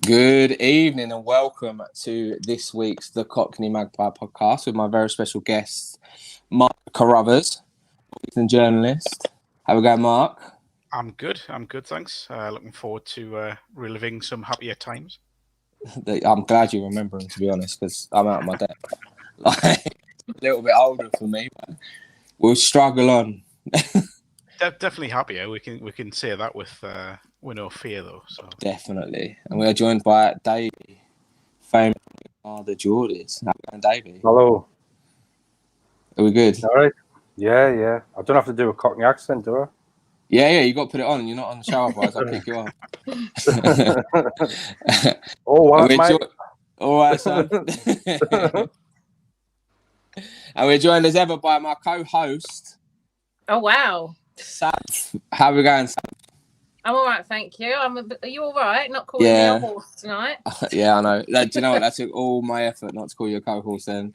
Good evening and welcome to this week's The Cockney Magpie podcast with my very special guest, Mark Carruthers, journalist. How we going, Mark? I'm good, thanks. Looking forward to reliving some happier times. I'm glad you remember him, to be honest, because I'm out of my depth. Like, a little bit older for me, but we'll struggle on. Definitely happier. We can say that with no fear, though. So Definitely. And we are joined by Davey, famous the Geordies. How we going, Davey? Hello. Are we good? All right. Yeah. I don't have to do a Cockney accent, do I? Yeah, you got to put it on. You're not on the show, otherwise I'll kick you off. Mate. All right, son. And we're joined as ever by my co-host. Oh, wow. Sam. How are we going, Sam? I'm all right, thank you. Are you all right? Not calling me a horse tonight? Yeah, I know. Do you know what? That took all my effort not to call you a co-horse then.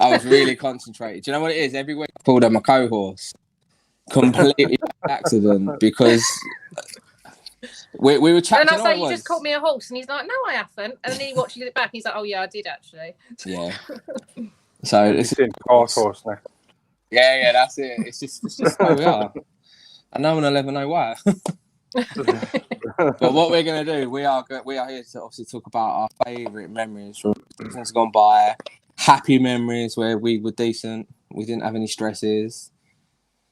I was really concentrated. Do you know what it is? Every week I called him a co-horse. Completely accident because we were chatting. And I say, you just called me a horse, and he's like, no, I haven't. And then he watches it back. He's like, oh yeah, I did actually. Yeah. So this is horse now. Yeah, that's it. It's just how we are. And no one will ever know why. But what we're gonna do, we are here to obviously talk about our favourite memories from seasons gone by, happy memories where we were decent, we didn't have any stresses.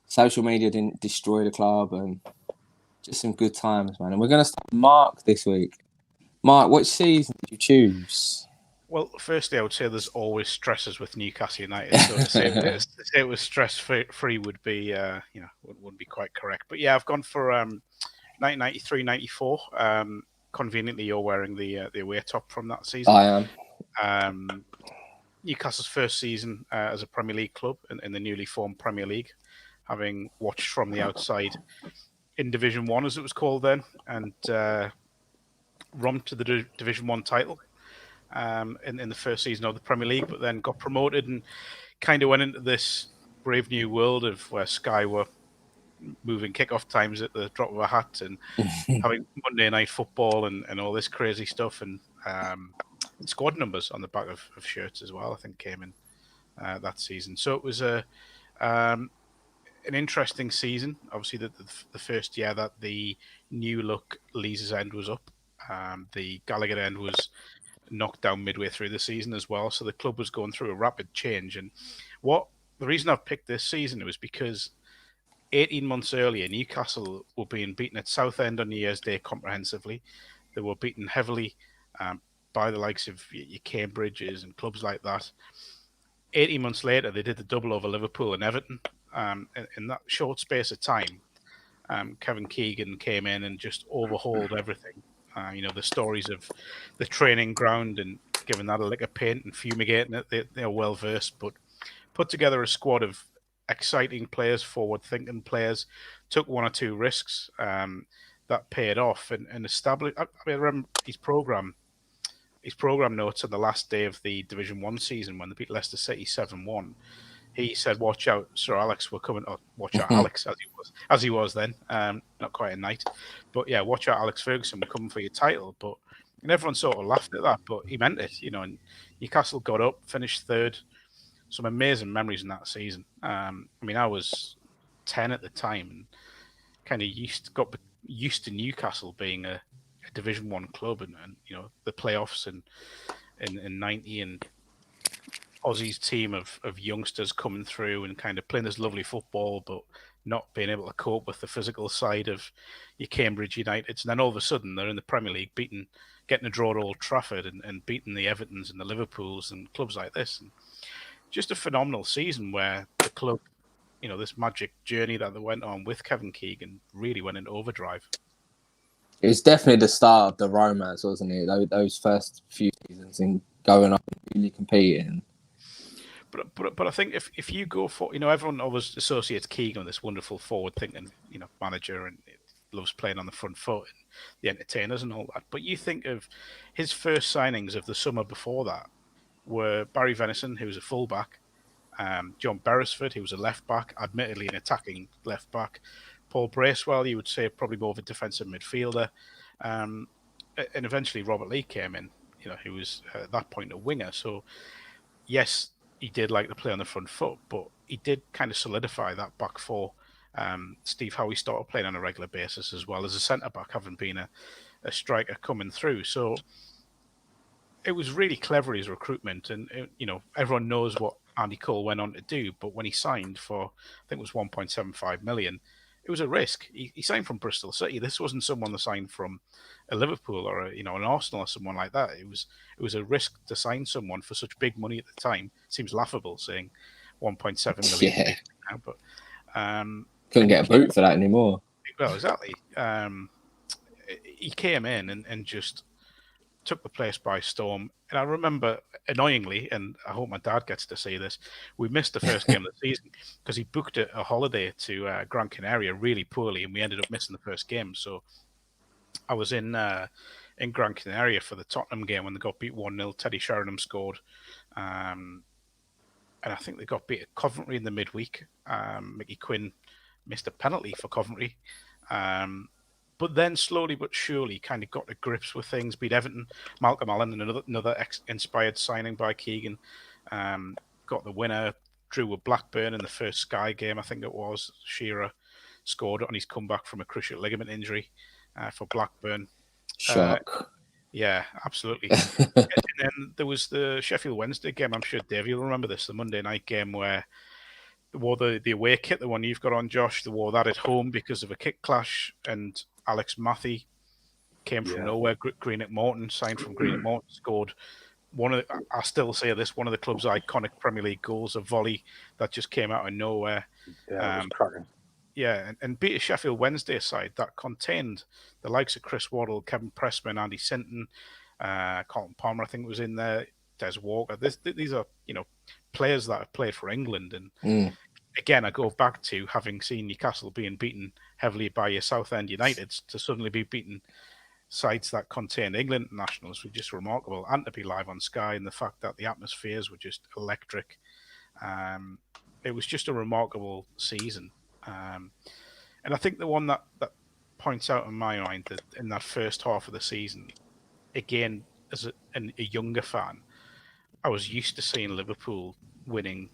Social media didn't destroy the club, and just some good times, man. And we're going to start Mark this week. Mark, which season did you choose? Well, firstly, I would say there's always stresses with Newcastle United. So to say it was stress-free would be, wouldn't be quite correct. But yeah, I've gone for 1993-94. Conveniently, you're wearing the away top from that season. I am. Newcastle's first season as a Premier League club in the newly formed Premier League. Having watched from the outside in Division 1, as it was called then, and romped to the Division 1 title in the first season of the Premier League, but then got promoted and kind of went into this brave new world of where Sky were moving kickoff times at the drop of a hat and having Monday night football and all this crazy stuff, and squad numbers on the back of shirts as well, I think, came in that season. So it was an interesting season. Obviously, the first year that the new look Leazes end was up, the Gallagher end was knocked down midway through the season as well. So the club was going through a rapid change. And the reason I've picked this season was because 18 months earlier, Newcastle were being beaten at Southend on New Year's Day comprehensively. They were beaten heavily by the likes of your Cambridges and clubs like that. 18 months later, they did the double over Liverpool and Everton. In that short space of time, Kevin Keegan came in and just overhauled everything. The stories of the training ground and giving that a lick of paint and fumigating it, they're well versed, but put together a squad of exciting players, forward-thinking players, took one or two risks that paid off and established. I remember his program notes on the last day of the Division 1 season when they beat Leicester City 7-1. He said, "Watch out, Sir Alex, we're coming." Oh, watch out, Alex, as he was then. Not quite a knight, but yeah, watch out, Alex Ferguson, we're coming for your title. But and everyone sort of laughed at that, but he meant it, And Newcastle got up, finished third. Some amazing memories in that season. I was 10 at the time, and kind of got used to Newcastle being a Division 1 club, and the playoffs in 90 and Aussie's team of youngsters coming through and kind of playing this lovely football, but not being able to cope with the physical side of your Cambridge Uniteds. And then all of a sudden they're in the Premier League getting a draw at Old Trafford and beating the Evertons and the Liverpools and clubs like this. And just a phenomenal season where the club, this magic journey that they went on with Kevin Keegan really went into overdrive. It was definitely the start of the romance, wasn't it? Those first few seasons and going up and really competing. But I think if you go for, everyone always associates Keegan with this wonderful forward-thinking, manager and loves playing on the front foot and the entertainers and all that. But you think of his first signings of the summer before that were Barry Venison, who was a fullback, John Beresford, who was a left-back, admittedly an attacking left-back, Paul Bracewell, you would say probably more of a defensive midfielder, and eventually Robert Lee came in, who was at that point a winger. So yes, he did like to play on the front foot, but he did kind of solidify that back four. Steve Howe started playing on a regular basis as well as a centre back, having been a striker coming through. So it was really clever, his recruitment, and everyone knows what Andy Cole went on to do. But when he signed for, I think it was 1.75 million, it was a risk. He signed from Bristol City. This wasn't someone that signed from a Liverpool or an Arsenal or someone like that. It was a risk to sign someone for such big money at the time. Seems laughable saying 1.7 million. Yeah. Now, but couldn't get a boot for that anymore. Well, exactly. He came in and just took the place by storm. And I remember, annoyingly, and I hope my dad gets to see this, we missed the first game of the season because he booked a holiday to Gran Canaria really poorly, and we ended up missing the first game. So I was in Gran Canaria for the Tottenham game when they got beat 1-0. Teddy Sheringham scored. And I think they got beat at Coventry in the midweek. Mickey Quinn missed a penalty for Coventry. But then slowly but surely kind of got to grips with things, beat Everton, Malcolm Allen, and another inspired signing by Keegan. Got the winner, drew with Blackburn in the first Sky game, I think it was. Shearer scored on his comeback from a cruciate ligament injury for Blackburn. Shock. Yeah, absolutely. And then there was the Sheffield Wednesday game. I'm sure, Dave, you'll remember this, the Monday night game where they wore the away kit, the one you've got on, Josh. They wore that at home because of a kick clash, and Alex Matthey came from nowhere. Greenock Morton, signed from Greenock Morton, scored I still say this, one of the club's iconic Premier League goals, a volley that just came out of nowhere. Yeah, it was cracking. Yeah, and beat a Sheffield Wednesday side that contained the likes of Chris Waddle, Kevin Pressman, Andy Sinton, Colin Palmer, I think was in there, Des Walker. These are, players that have played for England. And again, I go back to having seen Newcastle being beaten heavily by your Southend United to suddenly be beaten sides that contain England nationals was just remarkable. And to be live on Sky, and the fact that the atmospheres were just electric. It was just a remarkable season. And I think the one that points out in my mind that in that first half of the season, again, as a younger fan, I was used to seeing Liverpool winning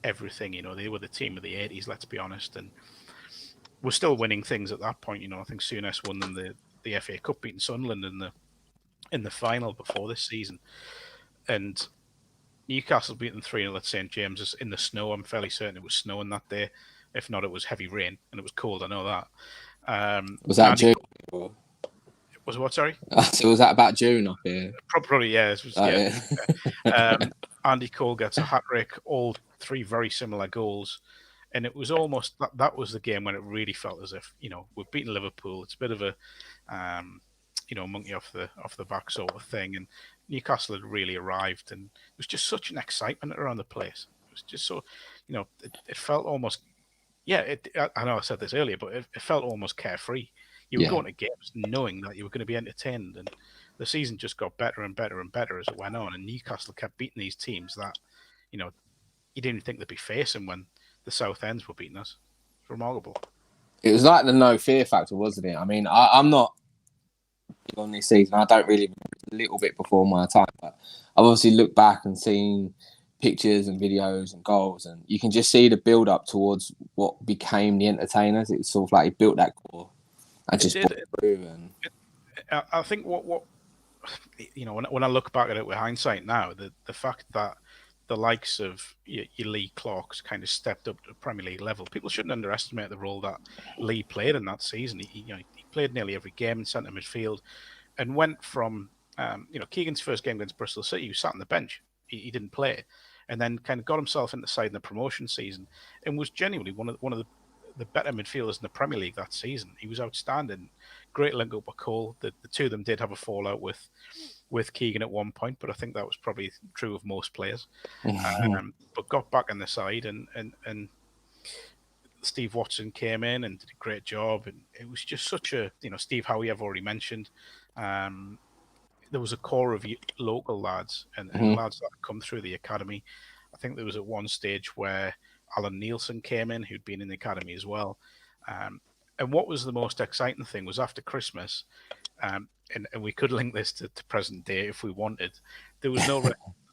everything. They were the team of the 80s, let's be honest, and we're still winning things at that point. I think Souness won them the FA Cup, beating Sunderland in the final before this season, and Newcastle beat them 3-0 at St James's in the snow. I'm fairly certain it was snowing that day. If not, it was heavy rain, and it was cold. I know that. Was that June? Was what? Sorry. So was that about June up here? Probably, yeah. Andy Cole gets a hat trick, all three very similar goals, and it was almost that was the game when it really felt as if we've beaten Liverpool. It's a bit of a monkey off the back sort of thing, and Newcastle had really arrived, and it was just such an excitement around the place. It was just so, it felt almost. Yeah, I know I said this earlier, but it felt almost carefree. You were going to games knowing that you were going to be entertained, and the season just got better and better and better as it went on. And Newcastle kept beating these teams that, you didn't think they'd be facing when the South Ends were beating us. It's remarkable. It was like the no fear factor, wasn't it? I mean, I'm not on this season. I don't really remember a little bit before my time, but I've obviously looked back and seen pictures and videos and goals, and you can just see the build up towards what became the entertainers. It's sort of like he built that core and just brought it through. And I think what when I look back at it with hindsight now, the fact that the likes of your Lee Clark's kind of stepped up to Premier League level, people shouldn't underestimate the role that Lee played in that season. He played nearly every game in centre midfield, and went from Keegan's first game against Bristol City, he sat on the bench. He didn't play. And then kind of got himself into the side in the promotion season, and was genuinely one of the better midfielders in the Premier League that season. He was outstanding. Great link up with Cole. The two of them did have a fallout with Keegan at one point, but I think that was probably true of most players. But got back on the side, and Steve Watson came in and did a great job. And it was just such a Steve Howe, I've already mentioned. There was a core of local lads and lads that had come through the academy. I think there was at one stage where Alan Nielsen came in, who'd been in the academy as well. And what was the most exciting thing was after Christmas, and we could link this to present day if we wanted. There was no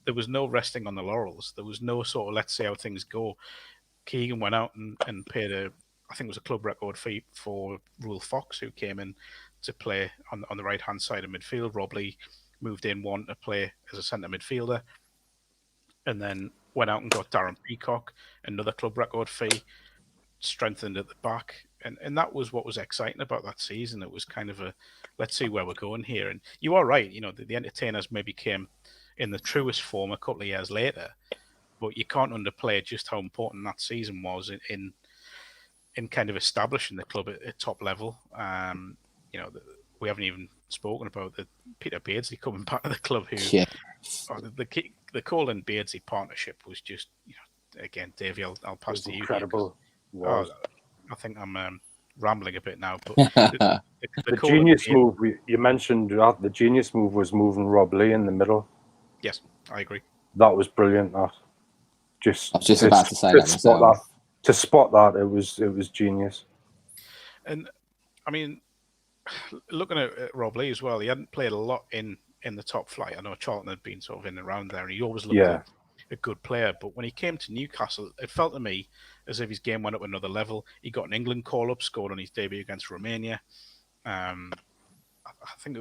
there was no resting on the laurels. There was no sort of let's see how things go. Keegan went out and paid I think it was a club record fee for Rule Fox, who came in to play on the right hand side of midfield. Rob Lee moved in one to play as a centre midfielder, and then went out and got Darren Peacock, another club record fee, strengthened at the back. And that was what was exciting about that season. It was kind of a, let's see where we're going here. And you are right, the Entertainers maybe came in the truest form a couple of years later, but you can't underplay just how important that season was in kind of establishing the club at top level. We haven't even spoken about the Peter Beardsley coming back to the club, who the Cole and Beardsley partnership was just, again, Davey, I'll pass to you. Incredible. I think I'm rambling a bit now, but the genius move you mentioned, the genius move was moving Rob Lee in the middle. Yes, I agree. That was brilliant. That I was just about to say that myself. To spot that, it was genius. And I mean, looking at Rob Lee as well, he hadn't played a lot in the top flight. I know Charlton had been sort of in and around there, and he always looked a good player. But when he came to Newcastle, it felt to me as if his game went up another level. He got an England call-up, scored on his debut against Romania. I think,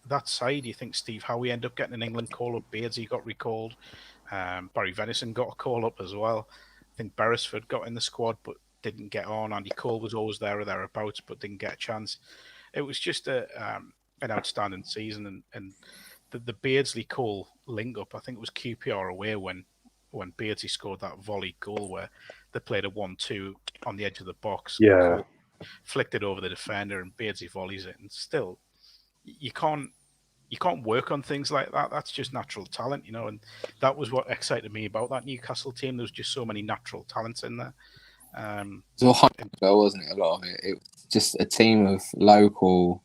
that side, you think Steve Howe ended up getting an England call-up. Beardsley got recalled. Barry Venison got a call-up as well. I think Beresford got in the squad, but didn't get on. Andy Cole was always there or thereabouts, but didn't get a chance. It was just an outstanding season. And the Beardsley-Cole link-up, I think it was QPR away when Beardsley scored that volley goal where they played a 1-2 on the edge of the box. Yeah. Cole flicked it over the defender and Beardsley volleys it. And still, you can't work on things like that. That's just natural talent, and that was what excited me about that Newcastle team. There was just so many natural talents in there. It was all hype, wasn't it? A lot of it. It was just a team of local.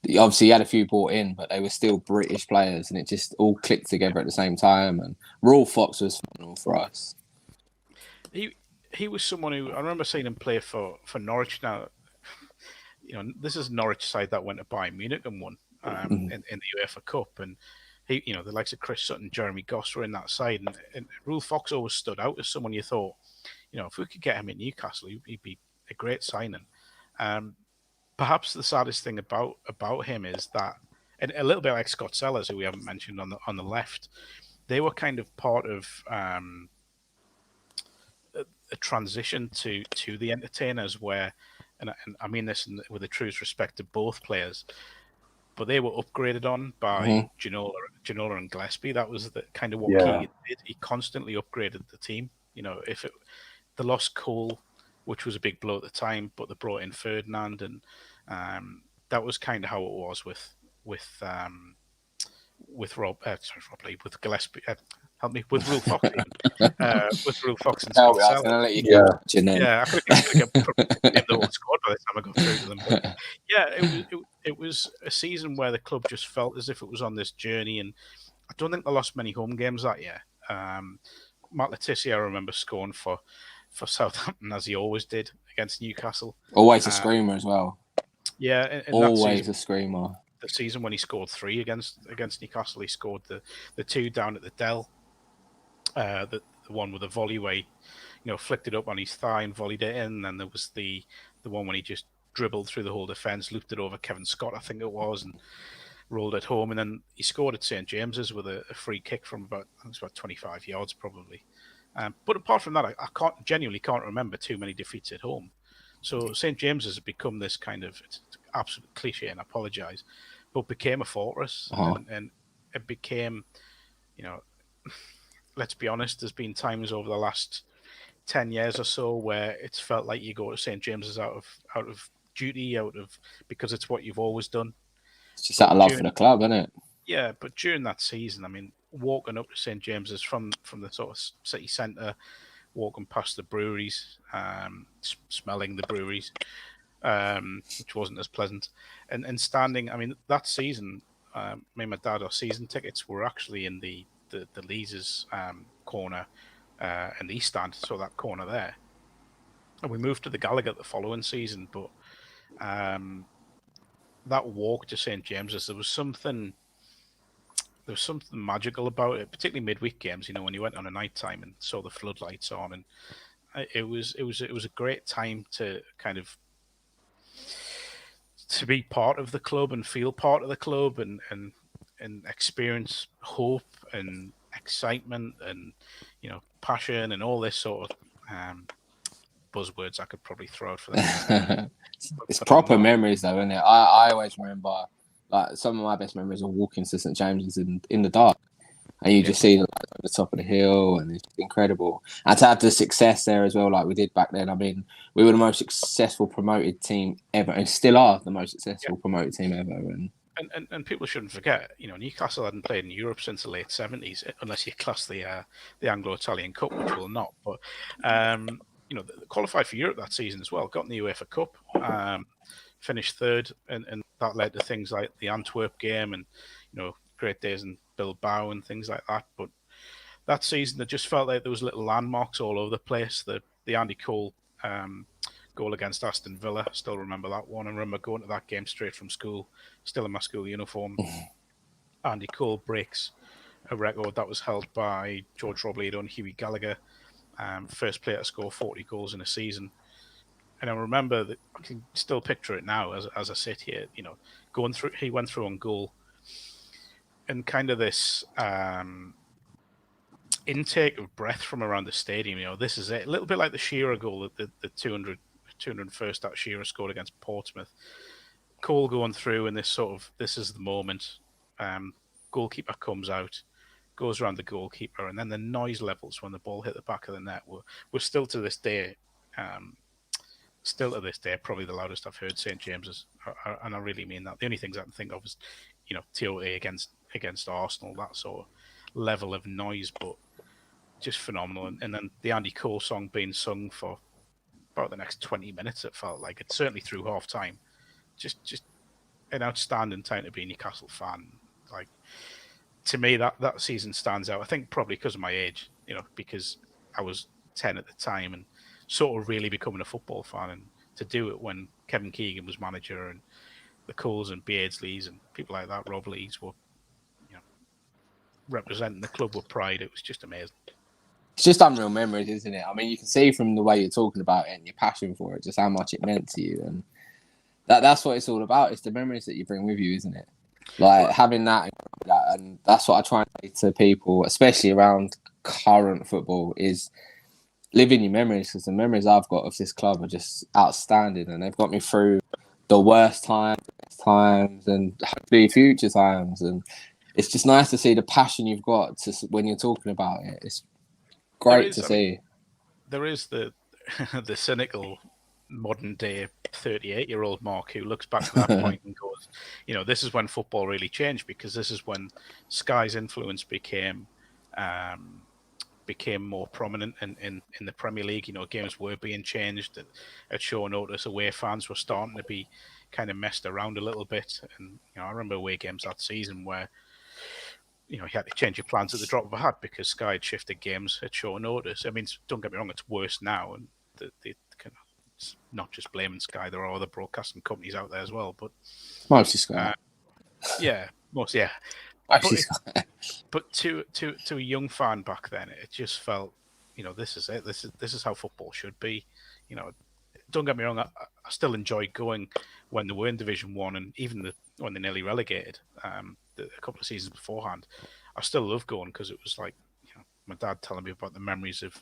Obviously, you had a few brought in, but they were still British players, and it just all clicked together at the same time. And Rule Fox was phenomenal for us. He was someone who I remember seeing him play for Norwich. Now, this is Norwich side that went to Bayern Munich and won in the UEFA Cup, and he, the likes of Chris Sutton, Jeremy Goss were in that side, and Rule Fox always stood out as someone you thought, if we could get him in Newcastle, he'd be a great signing. Perhaps the saddest thing about him is that, and a little bit like Scott Sellers, who we haven't mentioned on the left, they were kind of part of a transition to the Entertainers, where, and I mean this with the truest respect to both players, but they were upgraded on by Ginola and Gillespie. That was the kind of what Keegan did. He constantly upgraded the team. If they lost Cole, which was a big blow at the time, but they brought in Ferdinand, and that was kind of how it was with Rob Lee, with Gillespie. Help me with Rule Fox, with Rule Fox and Scott Sellers. I'll let you go. I could get the whole squad by the time I got through to them. But it was a season where the club just felt as if it was on this journey, and I don't think they lost many home games that year. Matt Letizia, I remember scoring for Southampton, as he always did against Newcastle. Always a screamer as well. Yeah, and always a screamer. The season when he scored 3 against Newcastle, he scored the 2 down at the Dell. The one with the volley where he, flicked it up on his thigh and volleyed it in. And then there was the one when he just dribbled through the whole defence, looped it over Kevin Scott, I think it was, and rolled it home. And then he scored at St James's with a free kick from about 25 yards probably. But apart from that, I genuinely can't remember too many defeats at home. So St James's has become this kind of, it's absolute cliche, and I apologise, but became a fortress. And it became, let's be honest, there's been times over the last 10 years or so where it's felt like you go to St James's out of duty, because it's what you've always done. It's just out of love for the club, isn't it? Yeah, but during that season, I mean, walking up to St James's from the sort of city centre, walking past the breweries, smelling the breweries, which wasn't as pleasant, and standing. I mean, that season, me and my dad, our season tickets were actually in the Leazes corner and the East Stand, so that corner there. And we moved to the Gallagher the following season, but that walk to St James's, there was something magical about it, particularly midweek games. You know, when you went on a night time and saw the floodlights on, and it was a great time to kind of to be part of the club and feel part of the club and experience hope and excitement and, you know, passion and all this sort of buzzwords I could probably throw out for that. It's proper memories though, isn't it? I always remember, like, some of my best memories are walking to St James's in the dark, and you just see the lights on the top of the hill, and it's incredible. And to have the success there as well, like we did back then. I mean, we were the most successful promoted team ever, and still are the most successful promoted team ever. And people shouldn't forget, you know, Newcastle hadn't played in Europe since the late 70s, unless you class the Anglo-Italian Cup, which will not. But you know, they qualified for Europe that season as well. Got in the UEFA Cup, finished third, and that led to things like the Antwerp game and, you know, great days in Bilbao and things like that. But that season, it just felt like there was little landmarks all over the place. The Andy Cole goal against Aston Villa, still remember that one. I remember going to that game straight from school, still in my school uniform. Andy Cole breaks a record that was held by George Robledo and Hughie Gallagher, first player to score 40 goals in a season. And I remember that I can still picture it now as I sit here, you know, going through. He went through on goal, and kind of this intake of breath from around the stadium. You know, this is it. A little bit like the Shearer goal, the 201st that Shearer scored against Portsmouth. Cole going through, and this is the moment. Goalkeeper comes out, goes around the goalkeeper, and then the noise levels when the ball hit the back of the net were still to this day. Probably the loudest I've heard St James's, and I really mean that. The only things I can think of is, you know, TOA against Arsenal, that sort of level of noise, but just phenomenal. And then the Andy Cole song being sung for about the next 20 minutes, it felt like. It certainly through half time. Just an outstanding time to be a Newcastle fan. Like, to me, that season stands out. I think probably because of my age, you know, because I was 10 at the time and sort of really becoming a football fan, and to do it when Kevin Keegan was manager and the Coles and Beardsleys and people like that, Rob Lees, were, you know, representing the club with pride. It was just amazing. It's just unreal memories, isn't it? I mean, you can see from the way you're talking about it and your passion for it, just how much it meant to you, and that's what it's all about. It's the memories that you bring with you, isn't it? Like, having that, and that's what I try and say to people, especially around current football, is living your memories, because the memories I've got of this club are just outstanding, and they've got me through the worst times, the best times, and hopefully future times. And it's just nice to see the passion you've got when you're talking about it. It's great to see. There is the cynical modern day 38-year-old Mark who looks back to that point and goes, you know, this is when football really changed, because this is when Sky's influence became more prominent in the Premier League. You know, games were being changed at short notice. Away fans were starting to be kind of messed around a little bit. And, you know, I remember away games that season where, you know, you had to change your plans at the drop of a hat because Sky had shifted games at short notice. I mean, don't get me wrong, it's worse now, and it's not just blaming Sky. There are other broadcasting companies out there as well, but mostly Sky. But to a young fan back then, it just felt, you know, this is it. This is how football should be. You know, don't get me wrong. I still enjoyed going when they were in Division 1, and even when they nearly relegated a couple of seasons beforehand. I still love going, because it was like, you know, my dad telling me about the memories of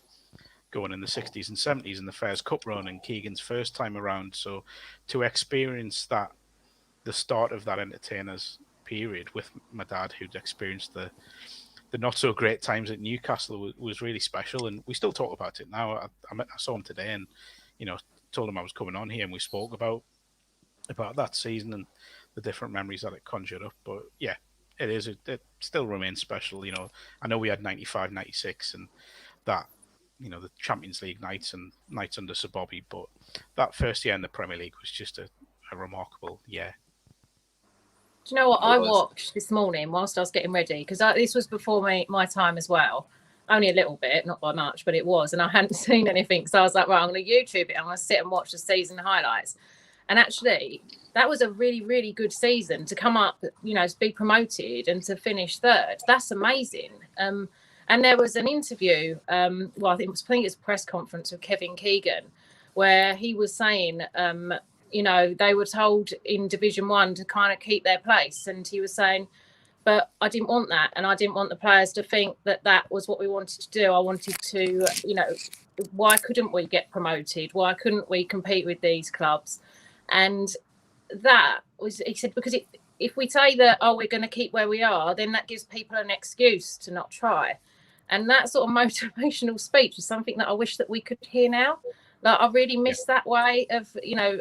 going in the 60s and 70s in the Fairs Cup run and Keegan's first time around. So to experience that, the start of that entertainers period with my dad, who'd experienced the not so great times at Newcastle, was really special. And we still talk about it now. I saw him today, and, you know, told him I was coming on here, and we spoke about that season and the different memories that it conjured up. But yeah, it still remains special. You know, I know we had 95, 96 and that, you know, the Champions League nights and nights under Sir Bobby, but that first year in the Premier League was just a remarkable year. Do you know what I watched this morning whilst I was getting ready? Because this was before my time as well. Only a little bit, not by much, but it was. And I hadn't seen anything. So I was like, right, I'm going to YouTube it. I'm going to sit and watch the season highlights. And actually, that was a really, really good season to come up, you know, to be promoted and to finish third. That's amazing. And there was an interview, well, I think it was a press conference with Kevin Keegan, where he was saying, you know, they were told in Division 1 to kind of keep their place. And he was saying, but I didn't want that. And I didn't want the players to think that that was what we wanted to do. I wanted to, you know, why couldn't we get promoted? Why couldn't we compete with these clubs? And that was, he said, because if we say that, oh, we're going to keep where we are, then that gives people an excuse to not try. And that sort of motivational speech is something that I wish that we could hear now. Like, I really miss that way of, you know,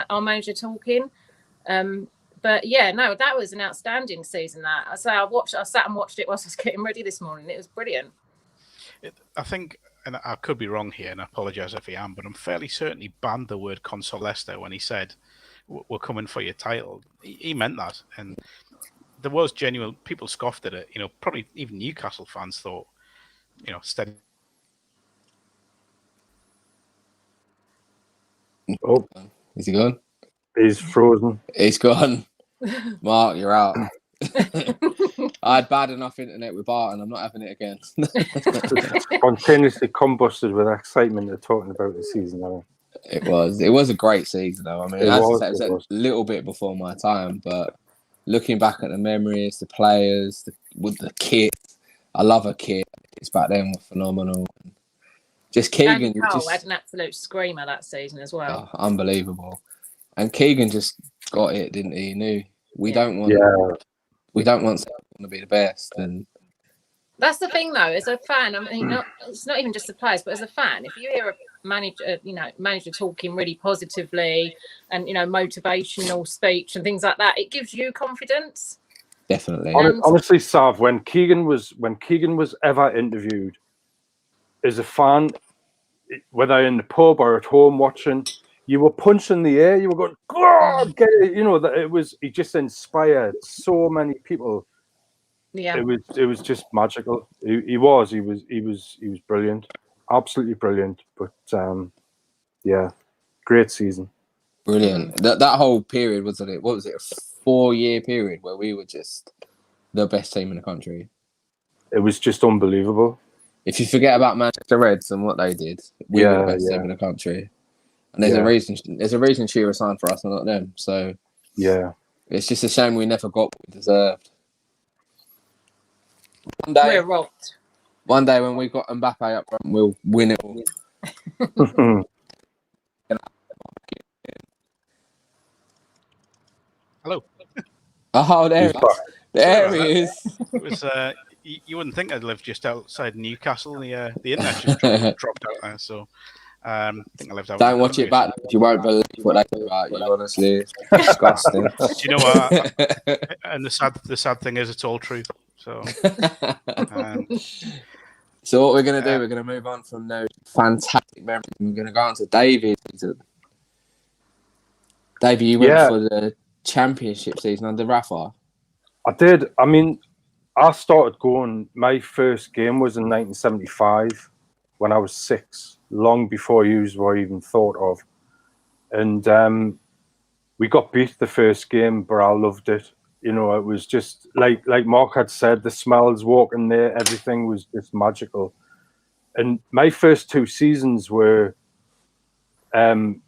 our manager talking. But yeah, no, that was an outstanding season. That I sat and watched it whilst I was getting ready this morning. It was brilliant. I think, and I could be wrong here, and I apologise if I am, but I'm fairly certain he banned the word Consolesta when he said, "We're coming for your title." He meant that, and there was genuine people scoffed at it. You know, probably even Newcastle fans thought, you know, steady. Oh, Is he gone? he's frozen. He's gone. Mark, you're out. I had bad enough internet with Bart, and I'm not having it again. Spontaneously combusted with excitement of talking about the season. It was a great season, though. I mean, It as was, I said, it it was a little bit before my time, but looking back at the memories, the players, with the kit, I love a kit. It's back then were phenomenal. Just Keegan, And Carl had an absolute screamer that season as well. Unbelievable. And Keegan just got it, didn't he? He knew we don't want someone to be the best, and that's the thing, though. As a fan, I mean, it's not even just the players, but as a fan, if you hear a manager talking really positively and, you know, motivational speech and things like that, it gives you confidence. definitely. Honestly, Sav, when Keegan was ever interviewed as a fan, whether in the pub or at home watching, you were punching the air. You were going, "God, get it!" You know that it was. He just inspired so many people. Yeah, It was just magical. He was brilliant, absolutely brilliant. But yeah, great season. Brilliant. That whole period, wasn't it? What was it? A 4-year period where we were just the best team in the country. It was just unbelievable. If you forget about Manchester Reds and what they did, we were the best team in the country. And there's a reason. There's a reason Shearer signed for us and not them. So yeah, it's just a shame we never got what we deserved. we're rocked. One day when we got Mbappe up front, we'll win it all. Hello. Oh, there he is. It was. You wouldn't think I'd live just outside Newcastle. The internet just dropped out there, so I think I lived out. Don't watch it back. You won't believe what they do about you. Honestly, it's disgusting. Do you know what? And the sad thing is, it's all true. So. So what we're gonna do? We're gonna move on from those fantastic memories. We're gonna go on to David. David, you went for the championship season under Rafa. I did. I mean, I started going. My first game was in 1975 when I was 6, long before you were even thought of. And we got beat the first game, but I loved it. You know, it was just like Mark had said, the smells walking there, everything was just magical. And my first 2 seasons were when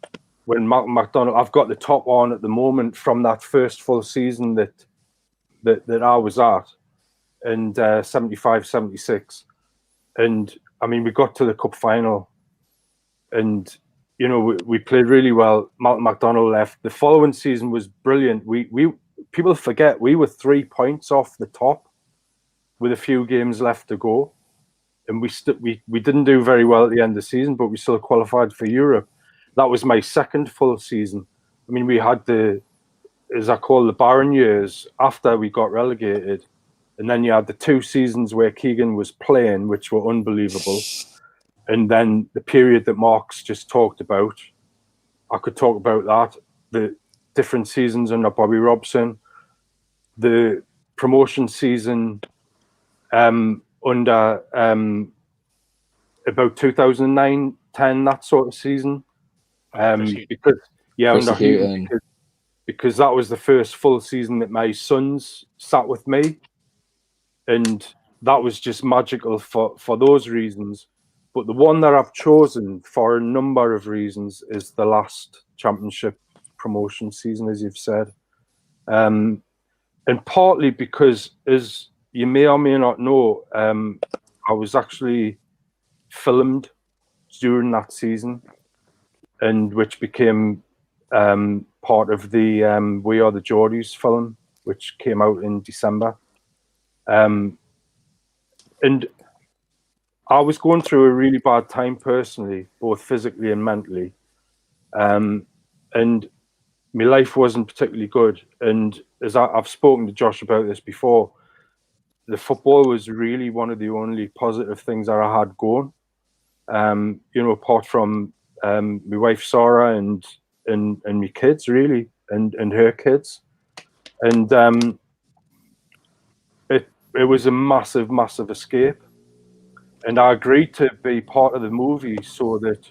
Malcolm McDonald, I've got the top on at the moment from that first full season that I was at, and 75-76. And I mean, we got to the cup final, and you know, we played really well. Malcolm McDonald left. The following season was brilliant. We people forget we were 3 points off the top with a few games left to go, and we didn't do very well at the end of the season, but we still qualified for Europe. That was my second full season. I mean, we had as I call the barren years after we got relegated, and then you had the 2 seasons where Keegan was playing, which were unbelievable, and then the period that Mark's just talked about. I could talk about that. The different seasons under Bobby Robson, the promotion season under about 2009-10, that sort of season. Because under Houghton, because that was the first full season that my sons sat with me, and that was just magical for those reasons. But the one that I've chosen for a number of reasons is the last Championship promotion season, as you've said. And partly because, as you may or may not know, I was actually filmed during that season, and which became part of the We Are the Geordies film, which came out in December. And I was going through a really bad time personally, both physically and mentally. And my life wasn't particularly good. And as I've spoken to Josh about this before, the football was really one of the only positive things that I had going. Apart from my wife Sarah and my kids, really, and her kids. And it was a massive, massive escape. And I agreed to be part of the movie so that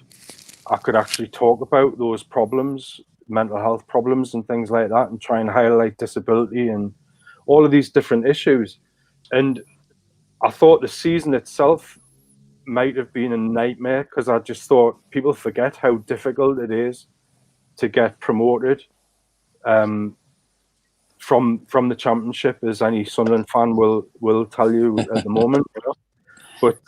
I could actually talk about those problems, mental health problems and things like that, and try and highlight disability and all of these different issues. And I thought the season itself might have been a nightmare, because I just thought people forget how difficult it is to get promoted from the Championship, as any Sunderland fan will tell you at the moment. But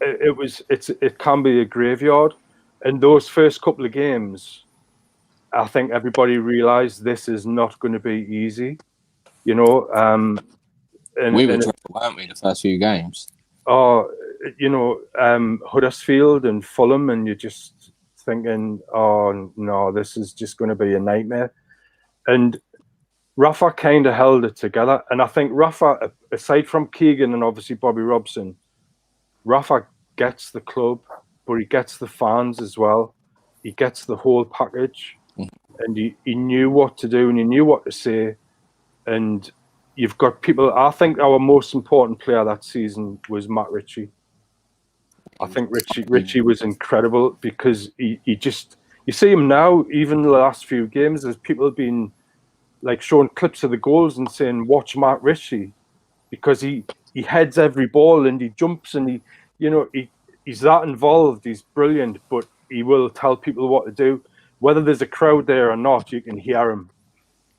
it can be a graveyard. And those first couple of games, I think everybody realised this is not going to be easy. And we were dreadful, weren't we, the first few games? Huddersfield and Fulham, and you're just thinking, oh no, this is just going to be a nightmare. And Rafa kind of held it together. And I think Rafa, aside from Keegan and obviously Bobby Robson, Rafa gets the club, but he gets the fans as well. He gets the whole package. And he knew what to do and he knew what to say. And you've got people. I think our most important player that season was Matt Ritchie. I think Ritchie was incredible, because he just, you see him now, even the last few games, there's people have been like showing clips of the goals and saying, watch Matt Ritchie, because he heads every ball and he jumps and he's that involved. He's brilliant, but he will tell people what to do. Whether there's a crowd there or not, you can hear him.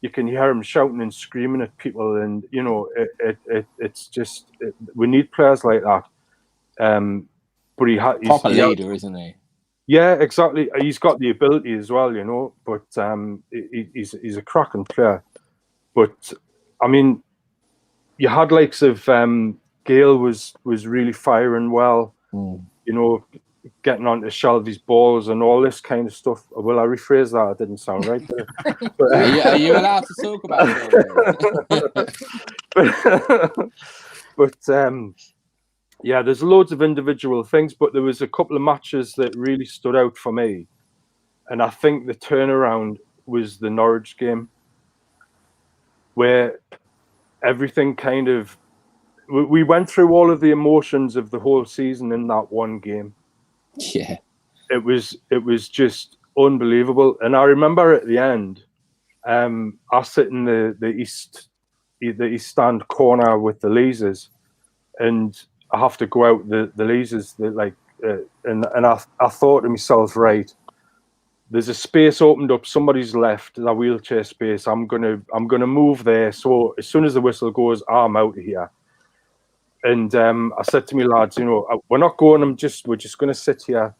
You can hear him shouting and screaming at people, and it's just we need players like that. But he's proper leader, isn't he? Yeah, exactly. He's got the ability as well, But he's a cracking player. But I mean, you had likes of Gale was really firing well. Getting onto Shelby's balls and all this kind of stuff. Well, I rephrase that. It didn't sound right there. But, are you allowed to talk about it? But yeah, there's loads of individual things, but there was a couple of matches that really stood out for me. And I think the turnaround was the Norwich game, where everything kind of... We went through all of the emotions of the whole season in that one game. Yeah, it was just unbelievable. And I remember at the end, I sit in the east stand corner with the Leazers, and I have to go out the Leazers. And I thought to myself, right, there's a space opened up. Somebody's left that wheelchair space. I'm gonna move there. So as soon as the whistle goes, I'm out of here. And I said to me lads, we're not going. We're just going to sit here.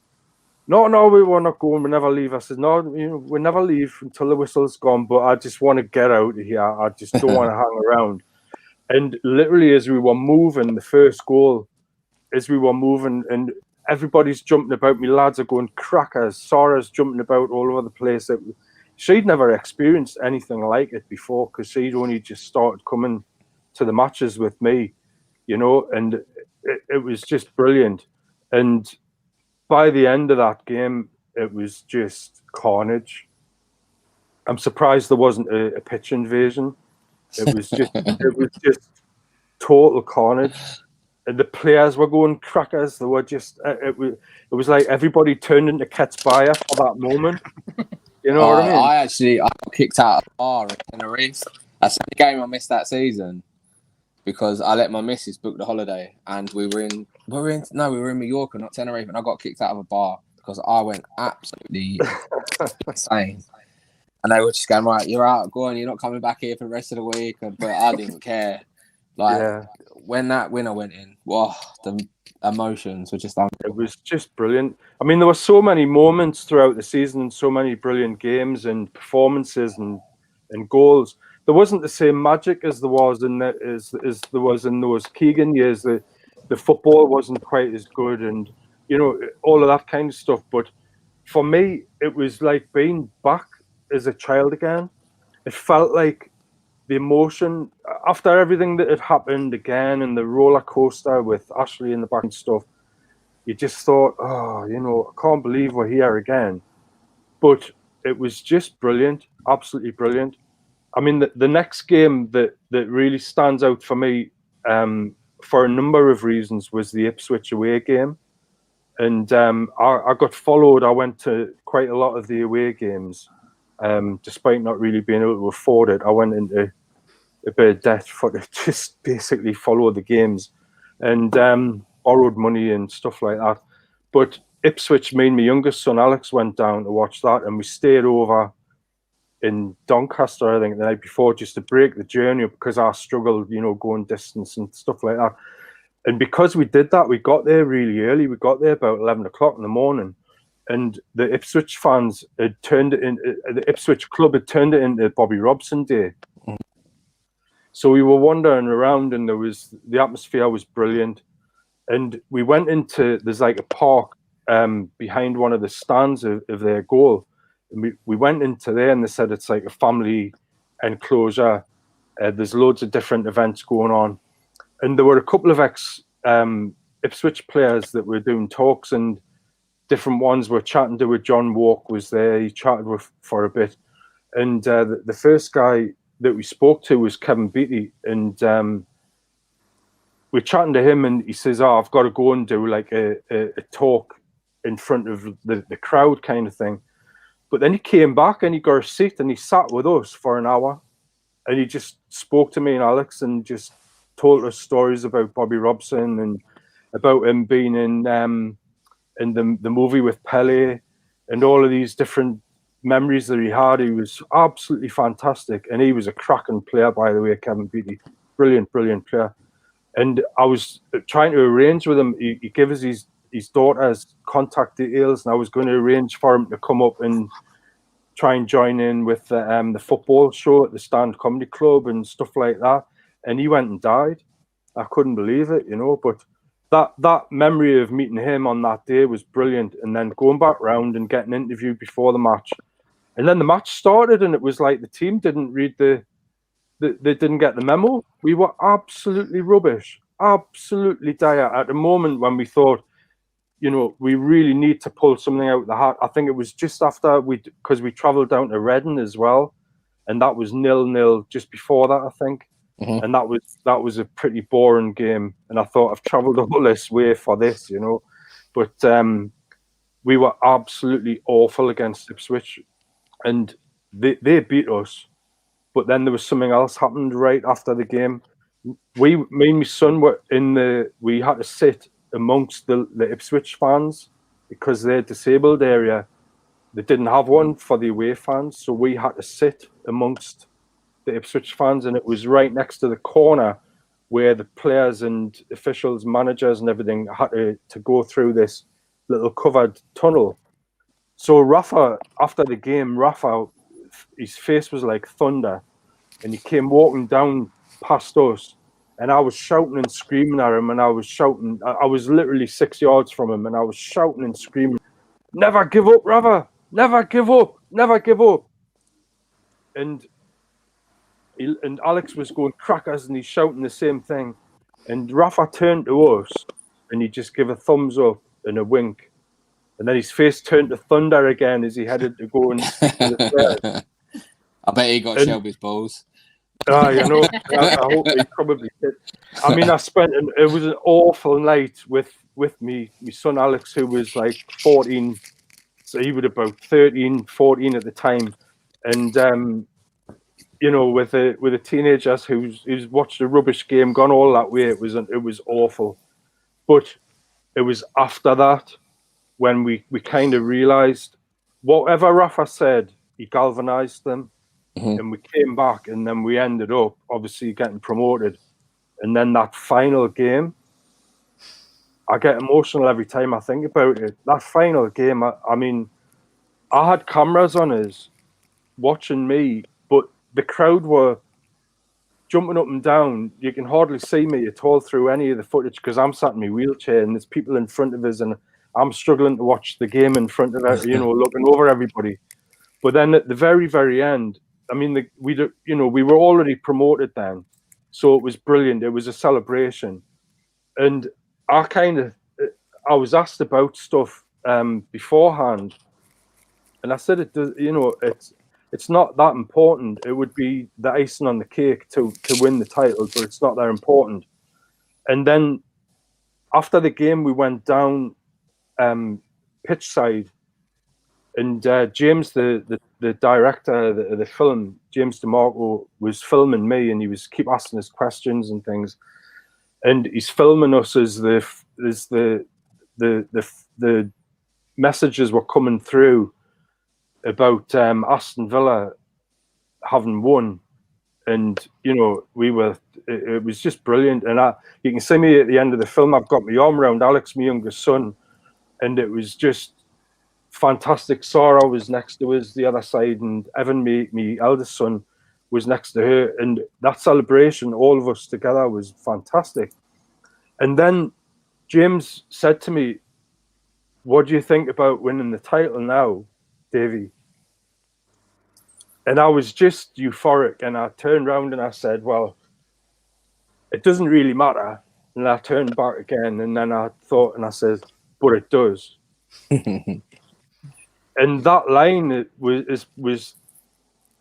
No, we're not going. We never leave. I said, no, we never leave until the whistle's gone. But I just want to get out of here. I just don't want to hang around. And literally, as we were moving, the first goal, as we were moving, and everybody's jumping about. Me lads are going crackers. Sarah's jumping about all over the place. She'd never experienced anything like it before, because she'd only just started coming to the matches with me. And it was just brilliant. And by the end of that game, it was just carnage. I'm surprised there wasn't a pitch invasion. It was just total carnage. And the players were going crackers. They were just it was like everybody turned into Kets Bayer for that moment. You know what I mean? I got kicked out of the bar at Tenerife. That's the game I missed that season because I let my missus book the holiday, and we were in Mallorca, not Tenerife, and I got kicked out of a bar because I went absolutely insane. And they were just going, right, you're out, go on, you're not coming back here for the rest of the week. But I didn't care. Like when that winner went in, wow, the emotions were just it was just brilliant. I mean, there were so many moments throughout the season, so many brilliant games and performances and goals. There wasn't the same magic as there was in those Keegan years. The football wasn't quite as good, and you know, all of that kind of stuff. But for me, it was like being back as a child again. It felt like the emotion after everything that had happened again, and the roller coaster with Ashley in the back and stuff. You just thought, oh, you know, I can't believe we're here again. But it was just brilliant, absolutely brilliant. I mean, the next game that really stands out for me, for a number of reasons, was the Ipswich away game. And I got followed. I went to quite a lot of the away games, despite not really being able to afford it. I went into a bit of debt to just basically follow the games, and borrowed money and stuff like that. But Ipswich, me and my youngest son Alex went down to watch that, and we stayed over in Doncaster, I think, the night before, just to break the journey because I struggled, you know, going distance and stuff like that. And because we did that, we got there really early. We got there about 11 o'clock in the morning, and the Ipswich fans had turned it in. The Ipswich club had turned it into Bobby Robson Day. So we were wandering around, and the atmosphere was brilliant. And we went there's like a park behind one of the stands of their goal. And we went into there, and they said it's like a family enclosure. There's loads of different events going on. And there were a couple of Ipswich players that were doing talks, and different ones were chatting to. John Walk was there. He chatted with for a bit. And the first guy that we spoke to was Kevin Beattie. And we're chatting to him, and he says, oh, I've got to go and do like a talk in front of the crowd kind of thing. But then he came back and he got a seat and he sat with us for an hour, and he just spoke to me and Alex and just told us stories about Bobby Robson and about him being in the movie with Pele and all of these different memories that he had. He was absolutely fantastic, and he was a cracking player, by the way, Kevin Beattie. Brilliant player. And I was trying to arrange with him. He gave us his daughter's contact details, and I was going to arrange for him to come up and try and join in with the football show at the Stand Comedy Club and stuff like that. And he went and died. I couldn't believe it, you know. But that memory of meeting him on that day was brilliant. And then going back round and getting interviewed before the match. And then the match started, and it was like the team didn't read they didn't get the memo. We were absolutely rubbish, absolutely dire at the moment when we thought, you know, we really need to pull something out of the hat. I think it was just after because we travelled down to Reading as well, and that was 0-0 just before that, I think. Mm-hmm. And that was a pretty boring game. And I thought, I've travelled all this way for this, you know. But we were absolutely awful against Ipswich, and they beat us. But then there was something else happened right after the game. Me and my son were we had to sit amongst the Ipswich fans because their disabled area, they didn't have one for the away fans. So we had to sit amongst the Ipswich fans, and it was right next to the corner where the players and officials, managers and everything had to go through this little covered tunnel. So Rafa, after the game, his face was like thunder, and he came walking down past us, and I was shouting and screaming at him, and I was literally 6 yards from him, and I was shouting and screaming, "Never give up, Rafa! Never give up! Never give up!" And Alex was going crackers, and he's shouting the same thing. And Rafa turned to us, and he just gave a thumbs up and a wink. And then his face turned to thunder again as he headed to go and speak to the players. I bet he got Shelby's balls. You know, I hope he probably did. I mean, it was an awful night with me, my son Alex, who was like 14, So he was about 13, 14 at the time. And, you know, with a teenager who's watched a rubbish game, gone all that way, it was awful. But it was after that when we kind of realised whatever Rafa said, he galvanised them. And we came back, and then we ended up obviously getting promoted. And then that final game, I get emotional every time I think about it. That final game, I mean, I had cameras on us watching me, but the crowd were jumping up and down. You can hardly see me at all through any of the footage because I'm sat in my wheelchair and there's people in front of us, and I'm struggling to watch the game in front of it, you know, looking over everybody. But then at the very, very end, I mean, we were already promoted then, so it was brilliant. It was a celebration, and I was asked about stuff beforehand, and I said it's not that important. It would be the icing on the cake to win the title, but it's not that important. And then after the game, we went down pitch side, and James, the director of the film, James DeMarco, was filming me, and he was keep asking us questions and things, and he's filming us as the messages were coming through about Aston Villa having won, and you know it was just brilliant. And you can see me at the end of the film. I've got my arm around Alex, my youngest son, and it was just fantastic. Sarah was next to us the other side, and Evan, my eldest son, was next to her, and that celebration, all of us together, was fantastic. And then James said to me, "What do you think about winning the title now, Davey?" And I was just euphoric, and I turned around and I said, "Well, it doesn't really matter." And I turned back again, and then I thought, and I said, "But it does." And that line was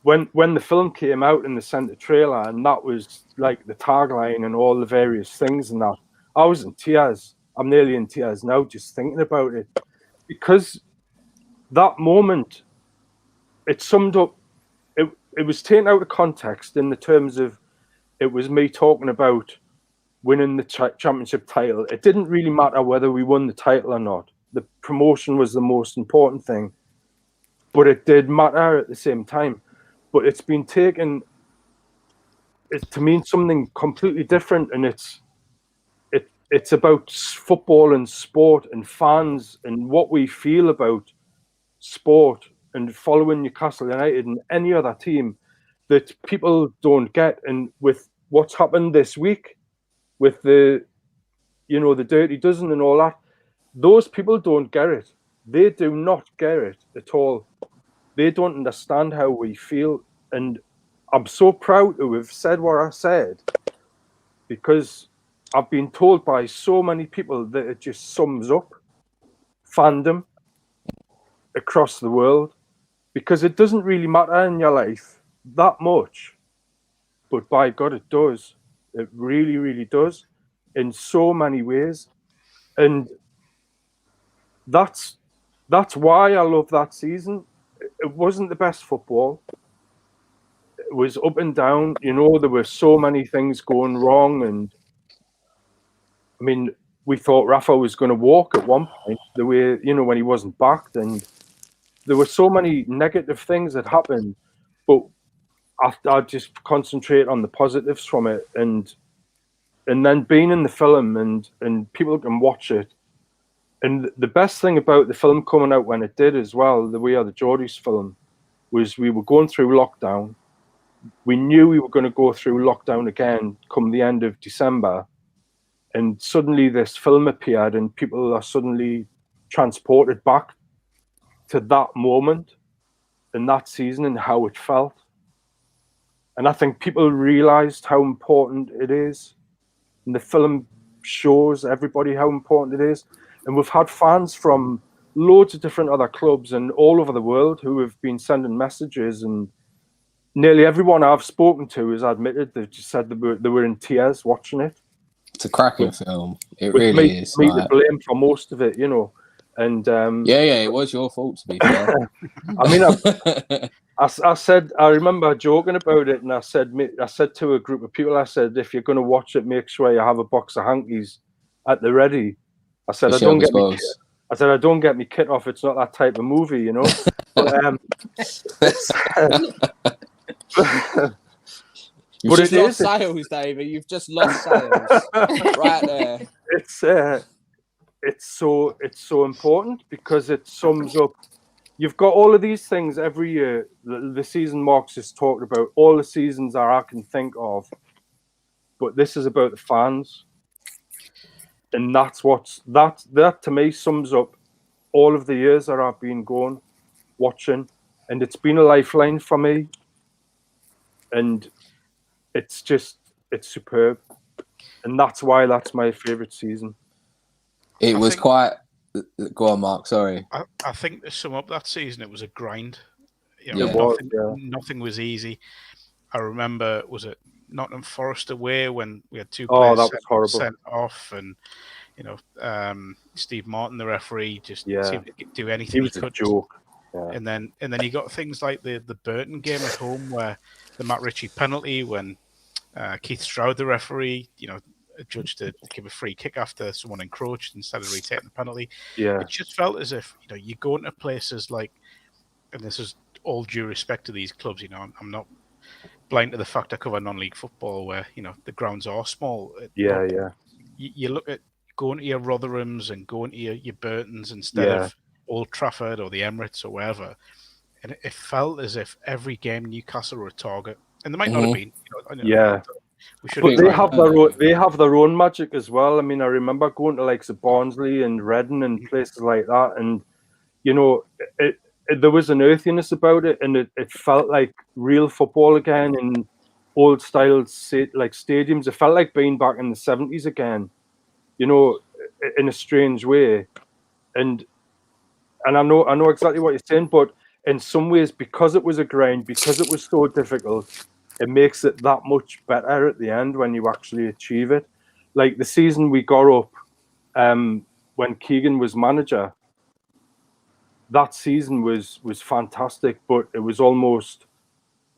when the film came out in the centre trailer, and that was like the tagline and all the various things and that. I was in tears. I'm nearly in tears now just thinking about it, because that moment, it summed up. It was taken out of context in the terms of it was me talking about winning the championship title. It didn't really matter whether we won the title or not. The promotion was the most important thing, but it did matter at the same time. But it's been taken to mean something completely different, and it's about football and sport and fans and what we feel about sport and following Newcastle United and any other team that people don't get. And with what's happened this week with the Dirty Dozen and all that, those people don't get it. They do not get it at all. They don't understand how we feel. And I'm so proud to have said what I said, because I've been told by so many people that it just sums up fandom across the world, because it doesn't really matter in your life that much, but by God, it does. It really, really does in so many ways. And that's why I love that season. It wasn't the best football. It was up and down. You know, there were so many things going wrong. And I mean, we thought Rafa was going to walk at one point, the way, you know, when he wasn't backed. And there were so many negative things that happened. But I just concentrate on the positives from it. And then being in the film and people can watch it. And the best thing about the film coming out when it did as well, the We Are the Geordies film, was we were going through lockdown. We knew we were going to go through lockdown again come the end of December. And suddenly this film appeared and people are suddenly transported back to that moment and that season and how it felt. And I think people realised how important it is. And the film shows everybody how important it is. And we've had fans from loads of different other clubs and all over the world who have been sending messages, and nearly everyone I've spoken to has admitted, they've just said they were in tears watching it. It's a cracking film. It really is. Me to blame for most of it, you know. And it was your fault, to be fair. I mean, I said, I remember joking about it, and I said to a group of people, I said, if you're going to watch it, make sure you have a box of hankies at the ready. I said, I don't get me kit off. It's not that type of movie, you know. But You've just lost sales, David. You've just lost sales right there. It's so important because it sums up. You've got all of these things every year. The season Mark's just talked about, all the seasons that I can think of, but this is about the fans, and that to me sums up all of the years that I've been going, watching, and it's been a lifeline for me, and it's superb, and that's why that's my favorite season. It was quite. Go on, Mark. Sorry. I think to sum up that season, it was a grind. Nothing was easy. I remember, was it Nottingham Forest away when we had 2 players sent off, and Steve Martin, the referee, just seemed to do anything he could. Joke. Yeah. And then you got things like the Burton game at home, where the Matt Ritchie penalty, when Keith Stroud, the referee, judged to give a free kick after someone encroached instead of retaking the penalty. Yeah, it just felt as if you go into places like, and this is all due respect to these clubs. I'm not blind to the fact I cover non-league football, where the grounds are small. You look at going to your Rotherhams and going to your Burtons instead of Old Trafford or the Emirates or wherever, and it felt as if every game Newcastle were a target, and they might not have been. But they have their own magic as well. I mean, I remember going to like Barnsley and Reading and places like that, and there was an earthiness about it, and it felt like real football again in old style like stadiums. It felt like being back in the 70s again, in a strange way. And I know exactly what you're saying, but in some ways, because it was a grind, because it was so difficult, it makes it that much better at the end when you actually achieve it. Like the season we got up, when Keegan was manager, that season was fantastic, but it was almost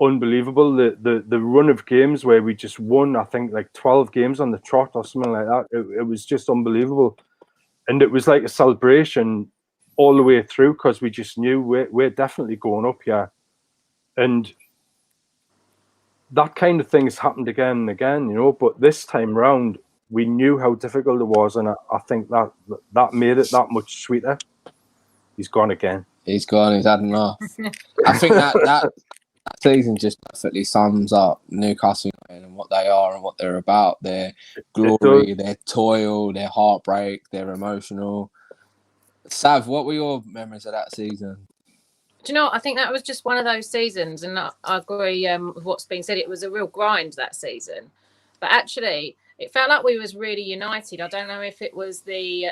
unbelievable. The run of games where we just won, I think, like 12 games on the trot or something like that. It was just unbelievable. And it was like a celebration all the way through, because we just knew we're definitely going up here. And that kind of thing has happened again and again, but this time round, we knew how difficult it was, and I think that made it that much sweeter. He's gone again. He's gone. He's had enough. I think that season just perfectly sums up Newcastle and what they are and what they're about. Their glory, their toil, their heartbreak, their emotional. Sav, what were your memories of that season? Do you know, I think that was just one of those seasons, and I agree with what's been said. It was a real grind that season, but actually it felt like we was really united. I don't know if it was the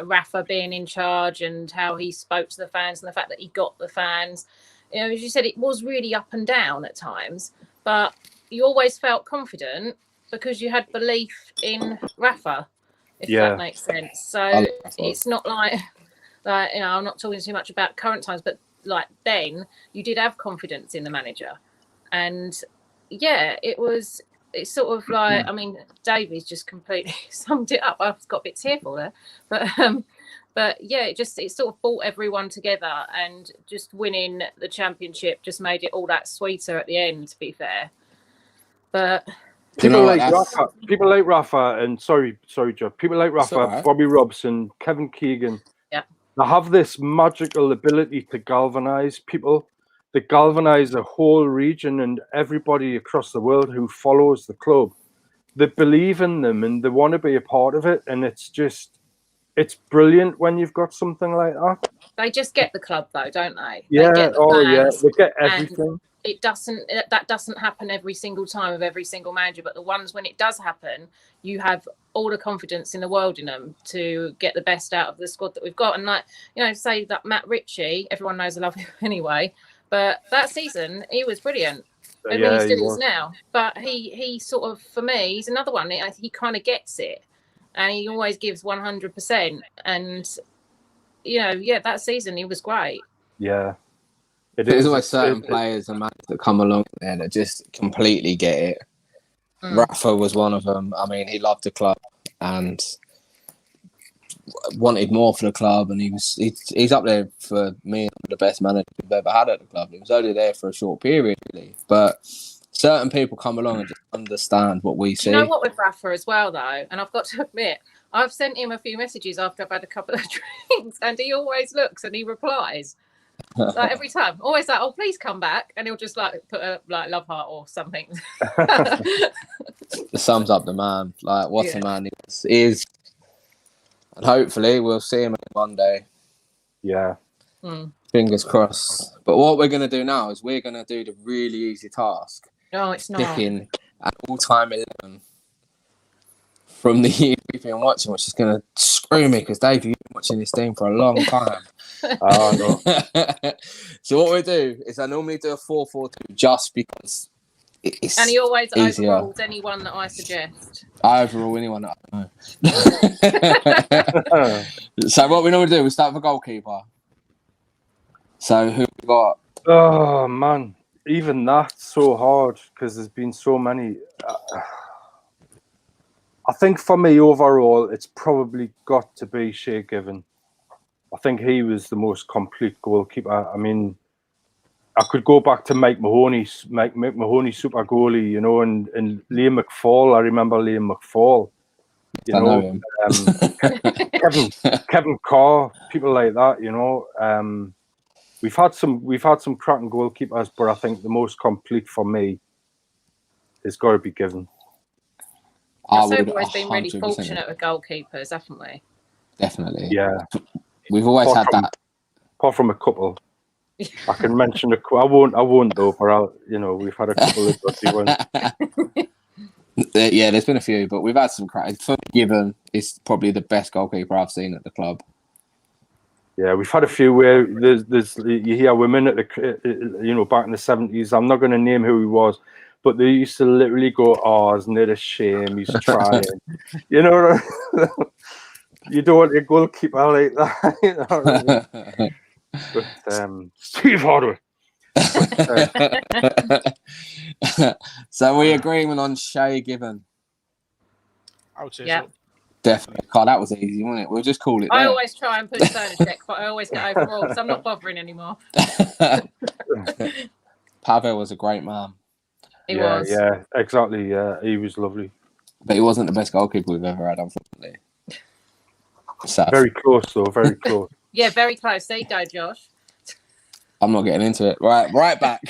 Rafa being in charge and how he spoke to the fans and the fact that he got the fans. As you said, it was really up and down at times, but you always felt confident because you had belief in Rafa, if that makes sense. So it's not like I'm not talking too much about current times, but like then you did have confidence in the manager, and it's sort of like, I mean, Davey's just completely summed it up. I've got a bit tearful there, but it sort of brought everyone together, and just winning the championship just made it all that sweeter at the end, to be fair. But people like Rafa, and sorry, Joe. People like Rafa, Bobby Robson, Kevin Keegan. They have this magical ability to galvanize people, to galvanize a whole region and everybody across the world who follows the club. They believe in them and they want to be a part of it. And it's brilliant when you've got something like that. They just get the club, though, don't they? Yeah. They get the they get everything. That doesn't happen every single time with every single manager, but the ones when it does happen, you have all the confidence in the world in them to get the best out of the squad that we've got. And say that Matt Ritchie, everyone knows I love him anyway, but that season he was brilliant. I mean, he still is now, but he sort of, for me, he's another one. He kind of gets it, and he always gives 100%. And that season he was great. Yeah. There's always certain players and managers that come along there that just completely get it. Rafa was one of them. I mean, he loved the club and wanted more for the club, and he's up there for me, the best manager we've ever had at the club. He was only there for a short period, really, but certain people come along and just understand what we see. You know what with Rafa as well, though, and I've got to admit, I've sent him a few messages after I've had a couple of drinks, and he always looks and he replies. Like every time, always like, "Oh, please come back," and he'll just like put a love heart or something. It sums up the man. Like, what a man he is, and hopefully we'll see him one day. Yeah. Fingers crossed. But what we're gonna do now is we're gonna do the really easy task. No, it's not. Picking an all-time 11 from the year we've been watching, which is gonna screw me because Dave, you've been watching this team for a long time. Oh, no. So what we do is I normally do a 4-4-2 just because it's and he always easier. overrules anyone that I suggest. I overrule anyone that I know. So what we normally do, we start with a goalkeeper. So who we got? Oh, man. Even that's so hard because there's been so many. I think for me, overall, it's probably got to be Shay Given. I think he was the most complete goalkeeper. I mean, I could go back to Mike Mahoney super goalie, you know, and Liam McFall. I remember Liam McFall. You know him. Kevin Carr, people like that. You know, we've had some cracking goalkeepers, but I think the most complete for me has got to be Given. We've always been really fortunate with goalkeepers, haven't we? Definitely. Yeah. We've always had that. Apart from a couple. I can mention a couple. I won't though, but we've had a couple of dodgy ones. Yeah, there's been a few, but we've had some crack. Given is probably the best goalkeeper I've seen at the club. Yeah, we've had a few where there's you hear women at the back in the 70s. I'm not going to name who he was, but they used to literally go, "Oh, isn't it a shame he's trying?" You know, you don't want a goalkeeper like that. You know what I mean? But Steve Hardwick. So we agreement on Shay Given. I would say yeah. so. Definitely. God, that was easy, wasn't it? We'll just call it I there. always try and put Stonacek, but I always get overruled, so I'm not bothering anymore. Pavel was a great man. He was. Yeah, exactly. Yeah, he was lovely. But he wasn't the best goalkeeper we've ever had, unfortunately. Sad. Very close, though. Very close. Yeah, very close. There you go, Josh. I'm not getting into it. Right back.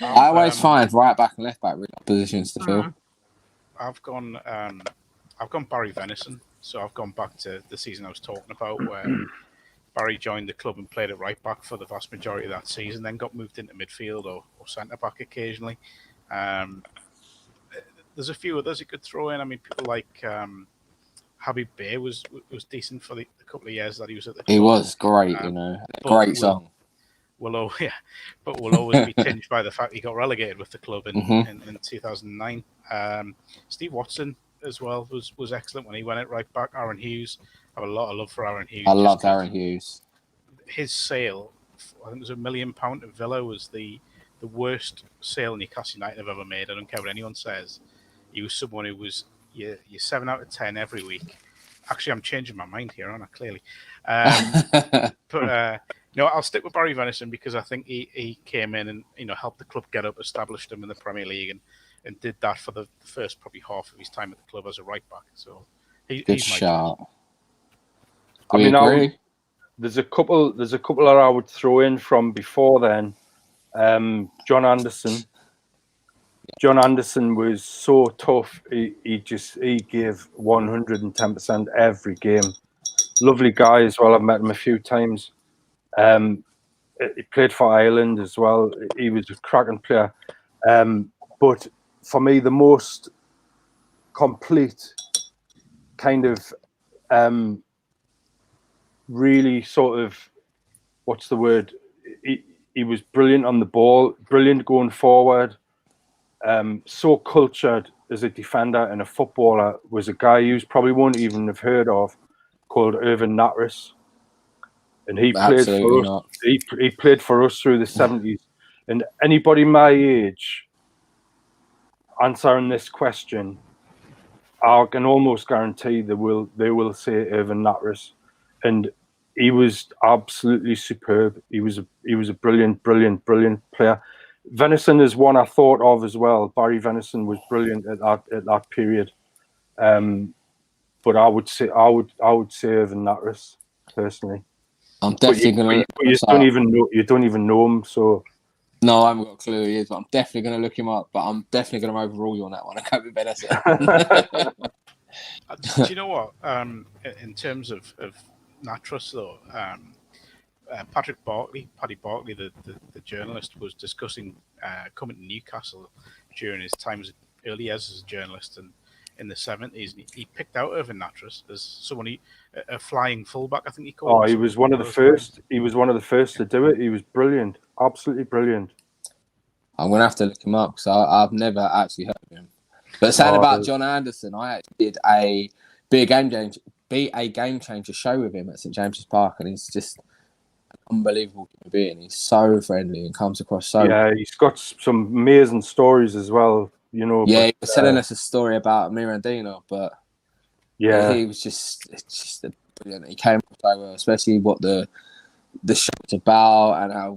I always find right back and left back really good positions to fill. I've gone Barry Venison. So I've gone back to the season I was talking about where Barry joined the club and played at right back for the vast majority of that season, then got moved into midfield or centre back occasionally. There's a few others you could throw in. I mean, people like Habib Bey was decent for the couple of years that he was at the club. He was great, great song. We'll always be tinged by the fact he got relegated with the club in 2009. Steve Watson as well was excellent when he went at right back. Aaron Hughes, I have a lot of love for Aaron Hughes. I loved Aaron Hughes. His sale, I think it was £1 million to Villa, was the worst sale Newcastle United have ever made. I don't care what anyone says. He was someone who was your 7 out of 10 every week. Actually, I'm changing my mind here, aren't I? Clearly. But no, I'll stick with Barry Venison because I think he came in and helped the club get up, established him in the Premier League, and did that for the first probably half of his time at the club as a right back. So he's shout. I mean, there's a couple that I would throw in from before then. John Anderson. John Anderson was so tough. He gave 110% every game. Lovely guy as well. I've met him a few times. He played for Ireland as well. He was a cracking player. But for me, the most complete kind of really sort of, what's the word? He was brilliant on the ball, brilliant going forward. So cultured as a defender and a footballer, was a guy you probably won't even have heard of, called Irvin Natras, and he played Absolutely for us. not. He played for us through the 70s. And anybody my age answering this question, I can almost guarantee they will say Irvin Natras, and he was absolutely superb. He was a brilliant player. Venison is one I thought of as well. Barry Venison was brilliant at that period. But I would say Irvin Natras personally. I'm definitely going to. You don't even know him, so. No, I haven't got a clue who he is, but I'm definitely going to look him up. But I'm definitely going to overrule you on that one. I can't be better. Do you know what? In terms of Natras, though, Paddy Barkley, the journalist, was discussing coming to Newcastle during his time early as a journalist and in the 70s. And he picked out Irvin Natras as someone a flying fullback, I think he called him. Oh, he was one of the first. He was one of the first to do it. He was brilliant, absolutely brilliant. I'm going to have to look him up because I've never actually heard of him. But saying about John Anderson, I actually did be a game changer show with him at St James's Park, and he's just an unbelievable human being. He's so friendly and comes across so. Yeah, he's got some amazing stories as well. You know. Yeah, he was telling us a story about Mirandino, but yeah, he was just brilliant. He came up so well, especially what the show's about and how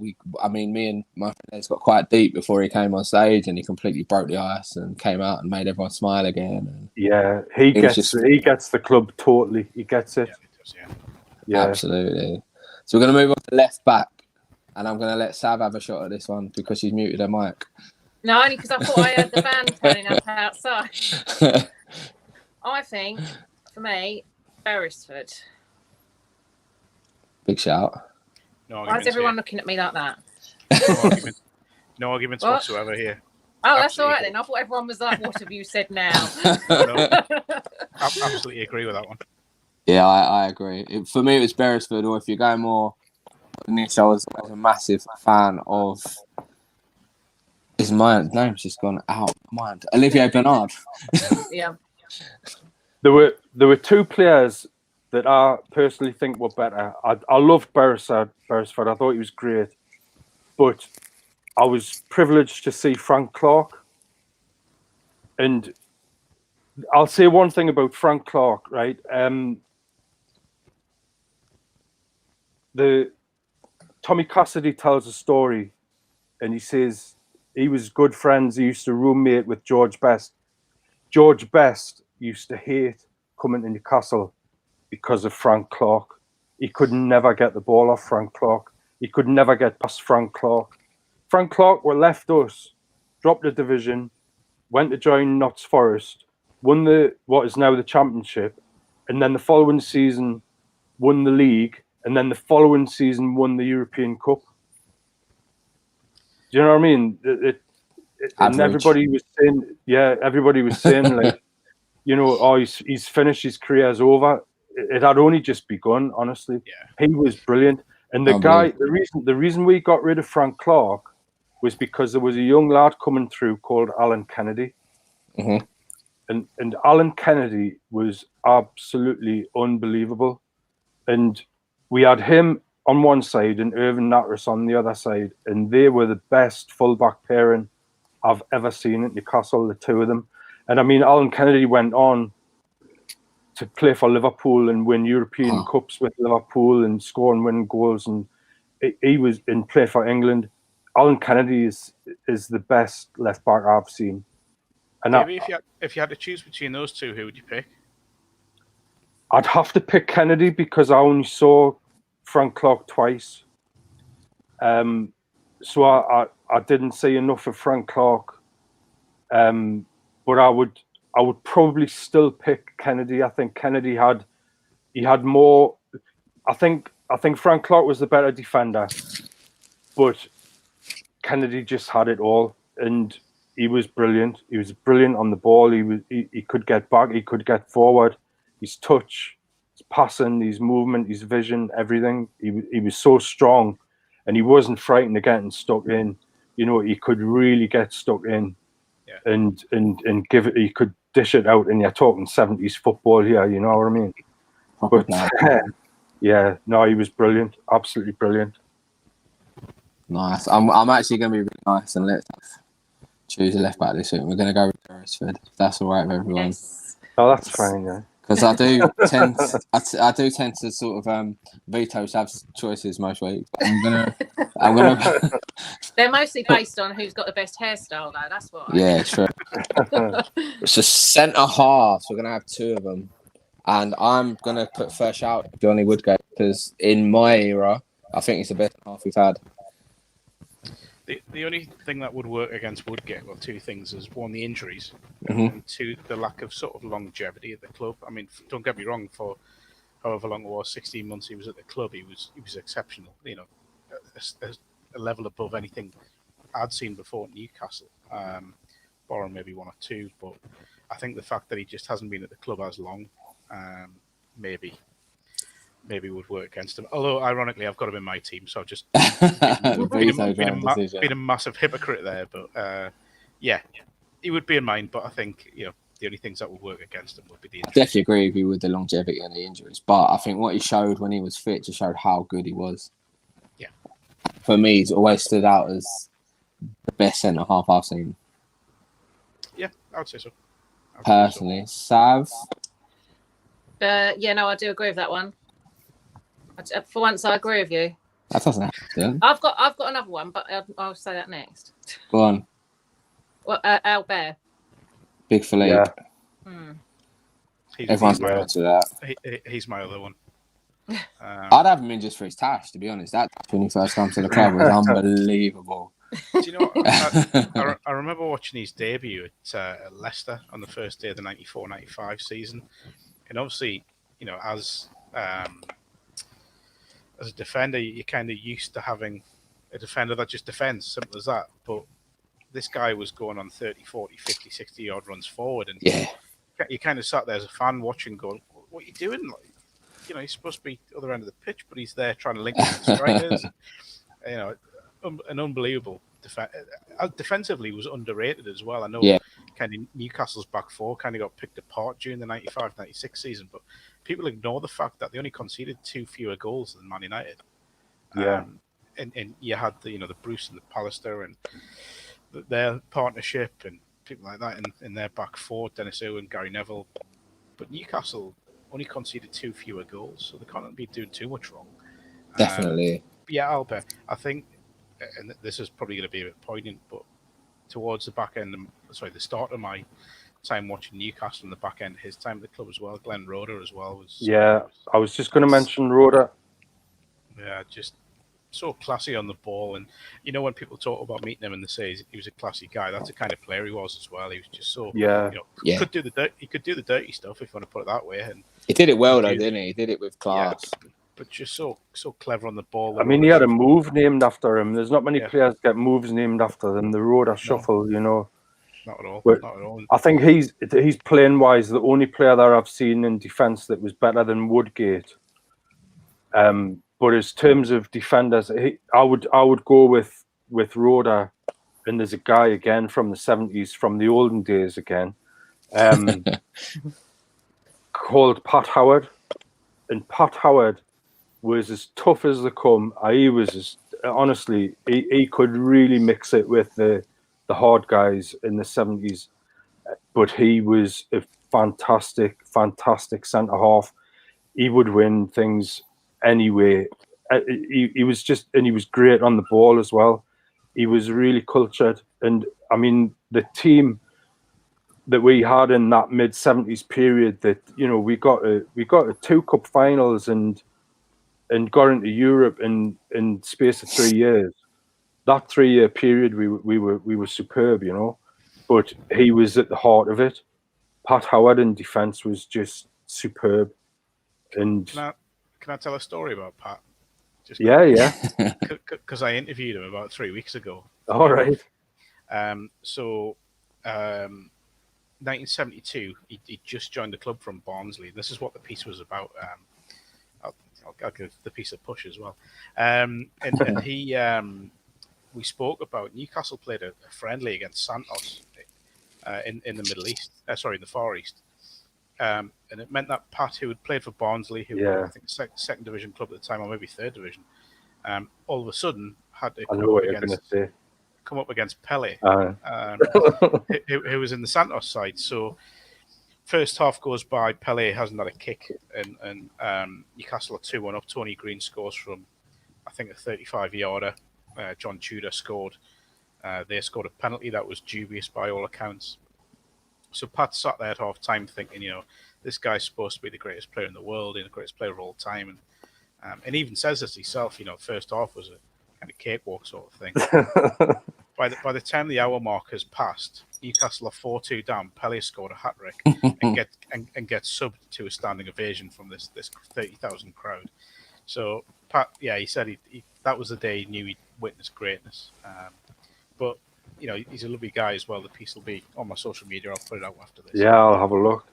me and my friends got quite deep before he came on stage, and he completely broke the ice and came out and made everyone smile again. And yeah, he gets the club totally. He gets it. Yeah, absolutely. So we're going to move on to left back, and I'm going to let Sav have a shot at this one because she's muted her mic. No, only because I thought I heard the band turning up outside. I think, for me, Beresford. Big shout. Why is everyone looking at me like that? No arguments whatsoever here. Oh, that's all right then. I thought everyone was like, what have you said now? No, absolutely agree with that one. Yeah, I agree. For me, it was Beresford, or if you're going more niche, I was a massive fan of... His name's just gone out of my mind. Olivier Bernard. Yeah. There were two players that I personally think were better. I loved Beresford. I thought he was great. But I was privileged to see Frank Clark. And I'll say one thing about Frank Clark, right? Tommy Cassidy tells a story, and he says he was good friends. He used to roommate with George Best. George Best used to hate coming to Newcastle because of Frank Clark. He could never get the ball off Frank Clark. He could never get past Frank Clark. Frank Clark left us, dropped the division, went to join Notts Forest, won what is now the Championship, and then the following season won the league, and then the following season won the European Cup. Do you know what I mean? And everybody was saying like, you know, oh, he's finished, his career's over. It had only just begun, honestly. Yeah. He was brilliant. And the reason we got rid of Frank Clark was because there was a young lad coming through called Alan Kennedy. Mm-hmm. And Alan Kennedy was absolutely unbelievable. And we had him on one side and Irvin Natras on the other side. And they were the best fullback pairing I've ever seen at Newcastle, the two of them. And I mean, Alan Kennedy went on to play for Liverpool and win European Cups with Liverpool and score and win goals. And he was in play for England. Alan Kennedy is the best left back I've seen. And maybe if you had to choose between those two, who would you pick? I'd have to pick Kennedy because I only saw Frank Clark twice. So I didn't see enough of Frank Clark. But I would probably still pick Kennedy. I think Kennedy had more. I think Frank Clark was the better defender, but Kennedy just had it all, and he was brilliant. He was brilliant on the ball. He could get back. He could get forward. His touch, his passing, his movement, his vision, everything. He was so strong, and he wasn't frightened of getting stuck in. You know, he could really get stuck in. Yeah. And give it. He could dish it out, and you're talking 70s football here. You know what I mean? proper But player. yeah, no, he was brilliant, absolutely brilliant. Nice. I'm actually going to be really nice and let's choose a left back this week. We're going to go with Beresford. If that's all right with everyone. Yes. Oh, that's fine. Yeah. Because I do tend to sort of veto Sav's choices most weeks. But I'm gonna They're mostly based on who's got the best hairstyle, though. That's why. yeah, true. It's just centre halves. We're gonna have two of them, and I'm gonna put first out Johnny Woodgate because in my era, I think it's the best half we've had. The only thing that would work against Woodgate, well, two things is one, the injuries, Mhm. and two, the lack of sort of longevity at the club. I mean, don't get me wrong, for however long it was, 16 months he was at the club, he was exceptional. You know, a level above anything I'd seen before at Newcastle, barring maybe one or two. But I think the fact that he just hasn't been at the club as long, maybe would work against him. Although, ironically, I've got him in my team, so I've just been a massive hypocrite there. But yeah, he would be in mine. But I think the only things that would work against him would be the injuries. Definitely agree with you with the longevity and the injuries, but I think what he showed when he was fit just showed how good he was. Yeah, for me, he's always stood out as the best centre half I've seen. Yeah, I would say so. Personally, Sav. Yeah, no, I do agree with that one. For once, I agree with you. That doesn't happen. I've got another one, but I'll say that next. Go on. Well, Albert. Big Philippe. Yeah. Everyone's going to that. He's my other one. I'd have him in just for his tash, to be honest. That when he first came to the club was unbelievable. Do you know what? I remember watching his debut at Leicester on the first day of the 94-95 season. And obviously, as a defender, you're kind of used to having a defender that just defends, simple as that. But this guy was going on 30, 40, 50, 60 yard runs forward. And yeah, you kind of sat there as a fan watching, going, what are you doing? Like, he's supposed to be the other end of the pitch, but he's there trying to link with the strikers. An unbelievable defensively was underrated as well. I know kind of Newcastle's back four kind of got picked apart during the 95-96 season, but people ignore the fact that they only conceded 2 fewer goals than Man United. Yeah. And you had the Bruce and the Pallister and their partnership and people like that in their back four, Dennis Irwin, Gary Neville. But Newcastle only conceded 2 fewer goals, so they can't be doing too much wrong. definitely. Yeah, Albert, I think, and this is probably going to be a bit poignant, but towards the back end, the start of my time watching Newcastle and the back end of his time at the club as well, Glenn Roeder as well was. Yeah, I was just going to mention Roeder. Yeah, just so classy on the ball, and when people talk about meeting him and they say he was a classy guy, that's the kind of player he was as well. He was just so he could do the dirty stuff, if you want to put it that way, and he did it well though, didn't he? He did it with class. Yeah, but just so clever on the ball. I mean, he had a move named after him. There's not many players get moves named after them. The Roeder shuffle, Not at all. But not at all. I think he's playing wise the only player that I've seen in defence that was better than Woodgate. But in terms of defenders, I would go with Roeder, and there's a guy again from the 70s, from the olden days again, called Pat Howard, and Pat Howard was as tough as they come. He was honestly, he could really mix it with the hard guys in the 70s, but he was a fantastic centre half. He would win things anyway. He was great on the ball as well. He was really cultured, and I mean the team that we had in that mid-70s period, that we got a 2 cup finals and got into Europe in space of 3 years. That 3-year period we were superb, but he was at the heart of it. Pat Howard in defence was just superb. And can I tell a story about Pat? Yeah. Because I interviewed him about 3 weeks ago. All right. 1972, he just joined the club from Barnsley. This is what the piece was about. I'll give the piece a push as well. And he, we spoke about Newcastle played a friendly against Santos in the Middle East. In the Far East. and it meant that Pat, who had played for Barnsley, who were, I think, second division club at the time, or maybe third division, all of a sudden had to come up against Pele, who was in the Santos side. So first half goes by, Pele hasn't had a kick, and Newcastle are 2-1 up. Tony Green scores from, I think, a 35-yarder. John Tudor scored. They scored a penalty that was dubious by all accounts. So Pat sat there at half time thinking, this guy's supposed to be the greatest player in the world, and the greatest player of all time. And even says this himself, first half was a kind of cakewalk sort of thing. By the time the hour mark has passed, Newcastle are 4-2 down. Pele scored a hat-trick and gets subbed to a standing ovation from this 30,000 crowd. So Pat, he said that was the day he knew he'd witnessed greatness. But he's a lovely guy as well. The piece will be on my social media. I'll put it out after this. Yeah, I'll have a look.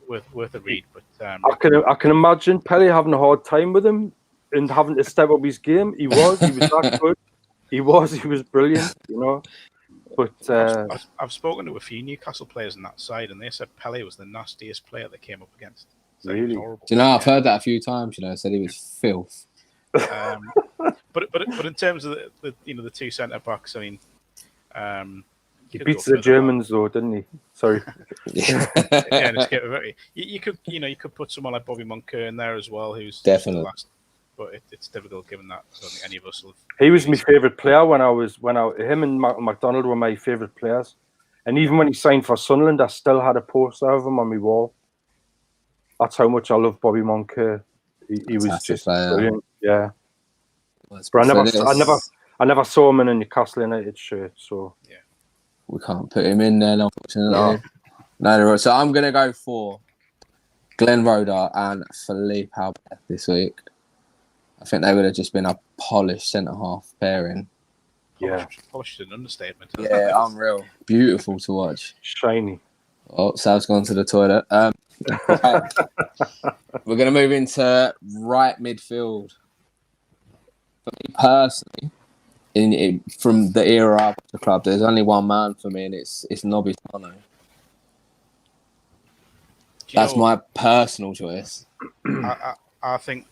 Worth a read. But I can imagine Pele having a hard time with him and having to step up his game. He was that good. He was brilliant, But I've spoken to a few Newcastle players on that side, and they said Pele was the nastiest player they came up against. So really? Horrible. Do you know, I've heard that a few times. Said he was filth. But in terms of the two centre backs, I mean, he beats the Germans though, didn't he? Sorry. You could put someone like Bobby Moncur in there as well, who's definitely. But it's difficult given that I don't think any of us will. He was my favourite player when him and McDonald were my favourite players, and even when he signed for Sunderland, I still had a poster of him on my wall. That's how much I love Bobby Moncur. He was just brilliant. Yeah. But I never saw him in a Newcastle United shirt, so yeah, we can't put him in there, unfortunately. No. So I'm gonna go for Glenn Roeder and Philippe Albert this week. I think they would have just been a polished centre half pairing. Yeah, polished is an understatement. Yeah, unreal, beautiful to watch, shiny. Oh, Sal's gone to the toilet. We're gonna move into right midfield. For me personally, from the era of the club, there's only one man for me, and it's Nobby Sano. That's my personal choice. I think,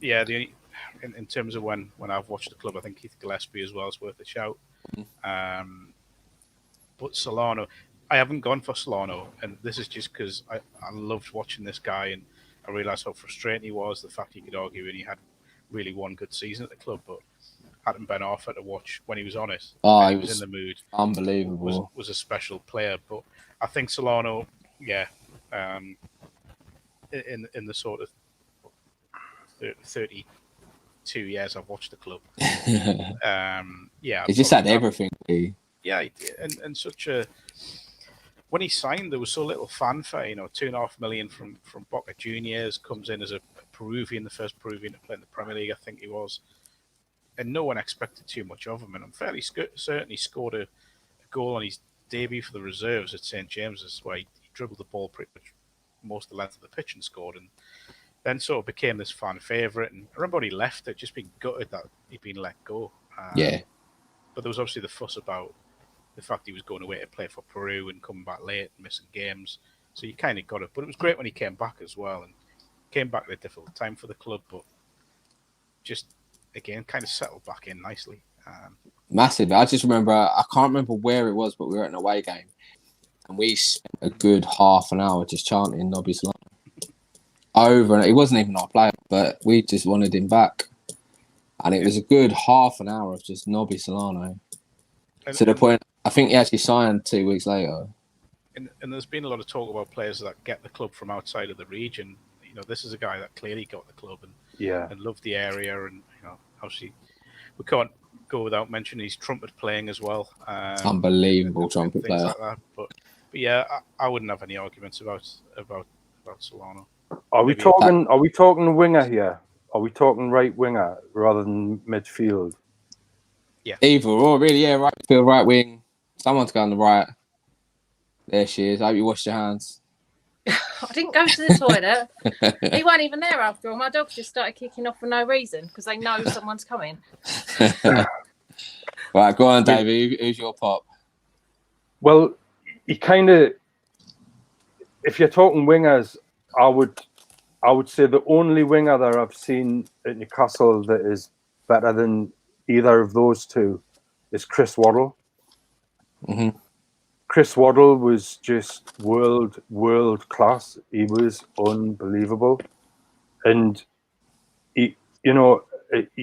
the only in terms of when I've watched the club, I think Keith Gillespie as well is worth a shout. But Solano, I haven't gone for Solano, and this is just because I loved watching this guy, and I realised how frustrating he was. The fact he could argue, and he had really one good season at the club, but hadn't been offered to watch when he was on it. Oh, he was in the mood. Unbelievable. Was a special player, but I think Solano, in the sort of 32 years I've watched the club, he just had everything. Yeah, and such a. When he signed, there was so little fanfare. $2.5 million from Boca Juniors, comes in as a Peruvian, the first Peruvian to play in the Premier League, I think he was, and no one expected too much of him. And I'm fairly certain he scored a goal on his debut for the reserves at St James's, where he dribbled the ball pretty much most of the length of the pitch and scored, and then sort of became this fan favourite. And I remember when he left, they'd just been gutted that he'd been let go. But there was obviously the fuss about the fact he was going away to play for Peru and coming back late and missing games. So you kind of got it. But it was great when he came back as well, and came back at a difficult time for the club, but just, again, kind of settled back in nicely. Massive. I just remember, I can't remember where it was, but we were at an away game, and we spent a good half an hour just chanting Nobby Solano over, and he wasn't even our player, but we just wanted him back. And it was a good half an hour of just Nobby Solano. To the point, I think he actually signed 2 weeks later. And there's been a lot of talk about players that get the club from outside of the region. This is a guy that clearly got the club and loved the area. And, obviously, we can't go without mentioning his trumpet playing as well. Unbelievable trumpet player. Like that. But yeah, I wouldn't have any arguments about Solano. Are we talking winger here? Are we talking right winger rather than midfield? Yeah. Either or, really, right field, right wing. Someone's go on the right. There she is. I hope you washed your hands. I didn't go to the toilet. He weren't even there after all. My dogs just started kicking off for no reason because they know someone's coming. Right, go on, David. Who's your pop? Well, he kind of if you're talking wingers, I would say the only winger that I've seen at Newcastle that is better than either of those two is Chris Waddle. Mm-hmm. Chris Waddle was just world class. He was unbelievable, and he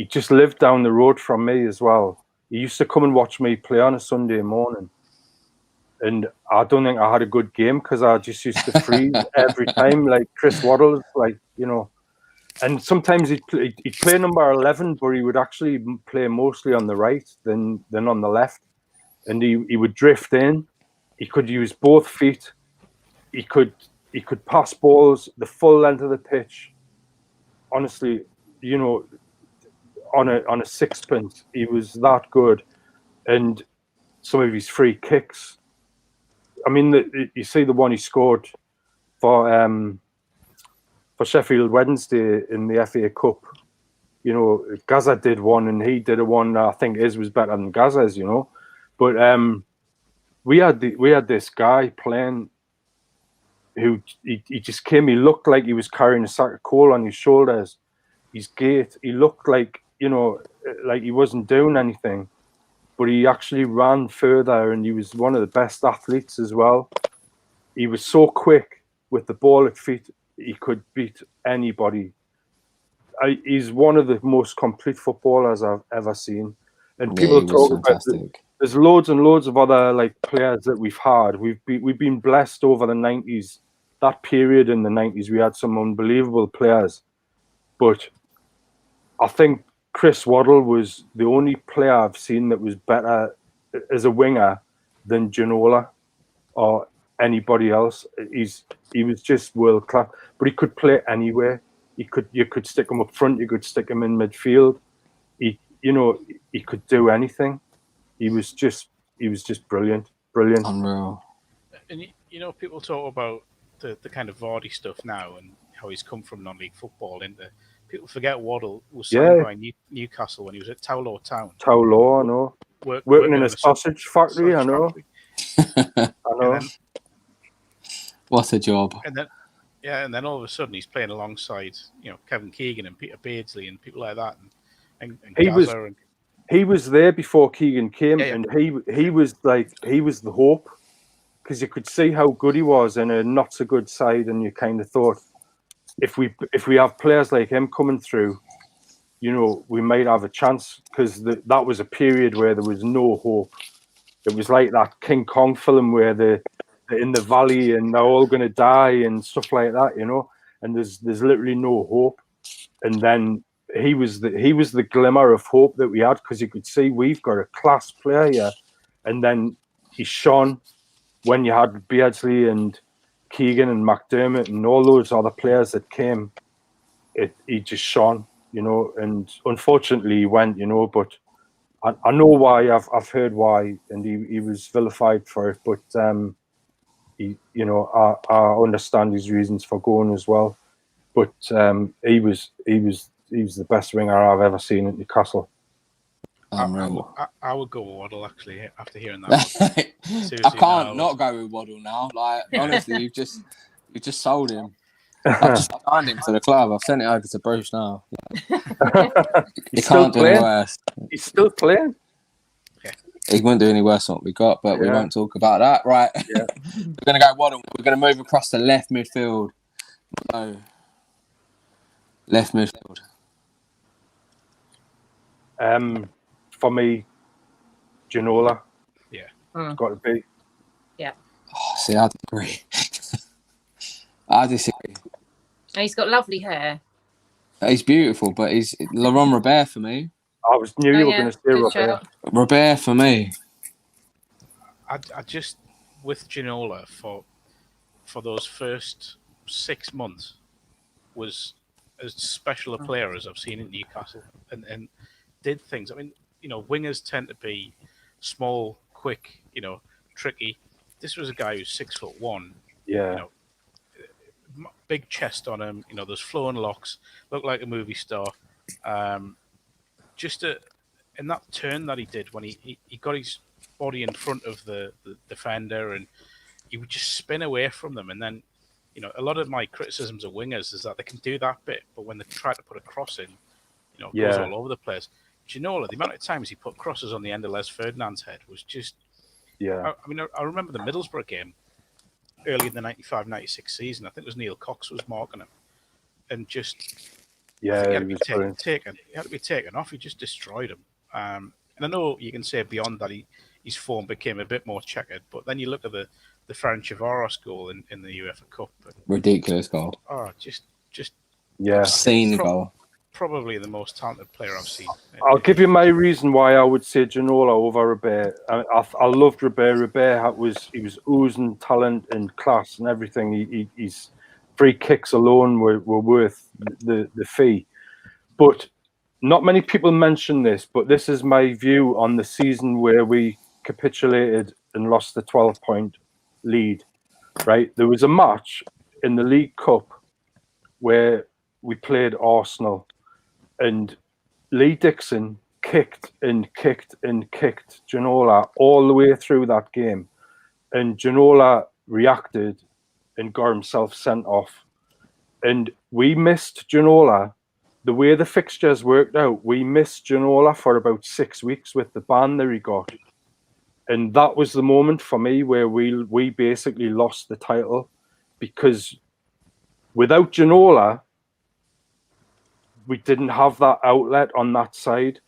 just lived down the road from me as well. He used to come and watch me play on a Sunday morning, and I don't think I had a good game because I just used to freeze every time. Like Chris Waddle, and sometimes he'd play number 11, but he would actually play mostly on the right than on the left, and he would drift in. He could use both feet. He could pass balls the full length of the pitch. Honestly, on a sixpence, he was that good. And some of his free kicks. I mean, you see the one he scored for Sheffield Wednesday in the FA Cup. Gaza did one, and he did a one. I think his was better than Gaza's. But we had this guy playing who he just came. He looked like he was carrying a sack of coal on his shoulders. His gait, he looked like like he wasn't doing anything, but he actually ran further, and he was one of the best athletes as well. He was so quick with the ball at feet. He could beat anybody. He's one of the most complete footballers I've ever seen. And people talk about there's loads and loads of other players that we've had. We've been blessed over the 90s. That period in the 90s, we had some unbelievable players. But I think Chris Waddle was the only player I've seen that was better as a winger than Ginola or anybody else. He was just world class, but he could play anywhere. You could stick him up front. You could stick him in midfield. He could do anything. He was just brilliant. Unreal. And people talk about the kind of Vardy stuff now and how he's come from non-league football into. People forget Waddle was signed by Newcastle when he was at Towlow Town. Towlow, I know. Working in a sausage factory, I know. I know. What a job. And then all of a sudden he's playing alongside, Kevin Keegan and Peter Beardsley and people like that, and he was there before Keegan came, and he was the hope, because you could see how good he was in a not so good side, and you kind of thought, if we have players like him coming through, we might have a chance, because that was a period where there was no hope. It was like that King Kong film where they're in the valley and they're all going to die and stuff like that, and there's literally no hope. And then he was the glimmer of hope that we had, because you could see we've got a class player here. And then he shone when you had Beardsley and Keegan and McDermott and all those other players that came. He just shone, and unfortunately he went, but I know why. I've heard why, and he was vilified for it. But I understand his reasons for going as well. But he was the best winger I've ever seen at Newcastle. I would go with Waddle actually after hearing that. I can't not go with Waddle now. Honestly, you've just sold him. I've just signed him to the club. I've sent it over to Bruce now. He can't do any worse. He's still playing. He won't do any worse than what we got, but we won't talk about that. Right. Yeah. We're going to go Waddle. We're going to move across to left midfield. No. Left midfield. For me, Ginola. Yeah. It's got to be. Yeah. Oh, see, I disagree. I disagree. He's got lovely hair. He's beautiful, but he's Laurent Robert for me. I knew you were going to say Robert. Robert for me. I just, with Ginola, for those first 6 months, was as special a player as I've seen in Newcastle, and did things. I mean, wingers tend to be small, quick, tricky. This was a guy who's 6'1". Yeah. Big chest on him. Those flowing locks, looked like a movie star. In that turn that he did when he got his body in front of the defender, and he would just spin away from them, and then you know, a lot of my criticisms of wingers is that they can do that bit, but when they try to put a cross in, you know, it goes all over the place. Ginola, the amount of times he put crosses on the end of Les Ferdinand's head was just. Yeah. I mean, I remember the Middlesbrough game early in the 95-96 season. I think it was Neil Cox was marking him, and just I think he had to be taken off. He just destroyed him. And I know you can say beyond that his form became a bit more checkered, but then you look at the Ferencvaros goal in the UEFA Cup. Ridiculous goal. Oh, just Obscene goal. Probably the most talented player I've seen. I'll give you my reason why I would say Ginola over Robert. I loved Robert. Robert was oozing talent and class and everything. His free kicks alone were worth the fee. But not many people mention this, but this is my view on the season where we capitulated and lost the 12-point lead. Right, there was a match in the League Cup where we played Arsenal. And Lee Dixon kicked and kicked and kicked Ginola all the way through that game. And Ginola reacted and got himself sent off. And we missed Ginola. The way the fixtures worked out, we missed Ginola for about 6 weeks with the ban that he got. And that was the moment for me where we basically lost the title, because without Ginola, we didn't have that outlet on that side.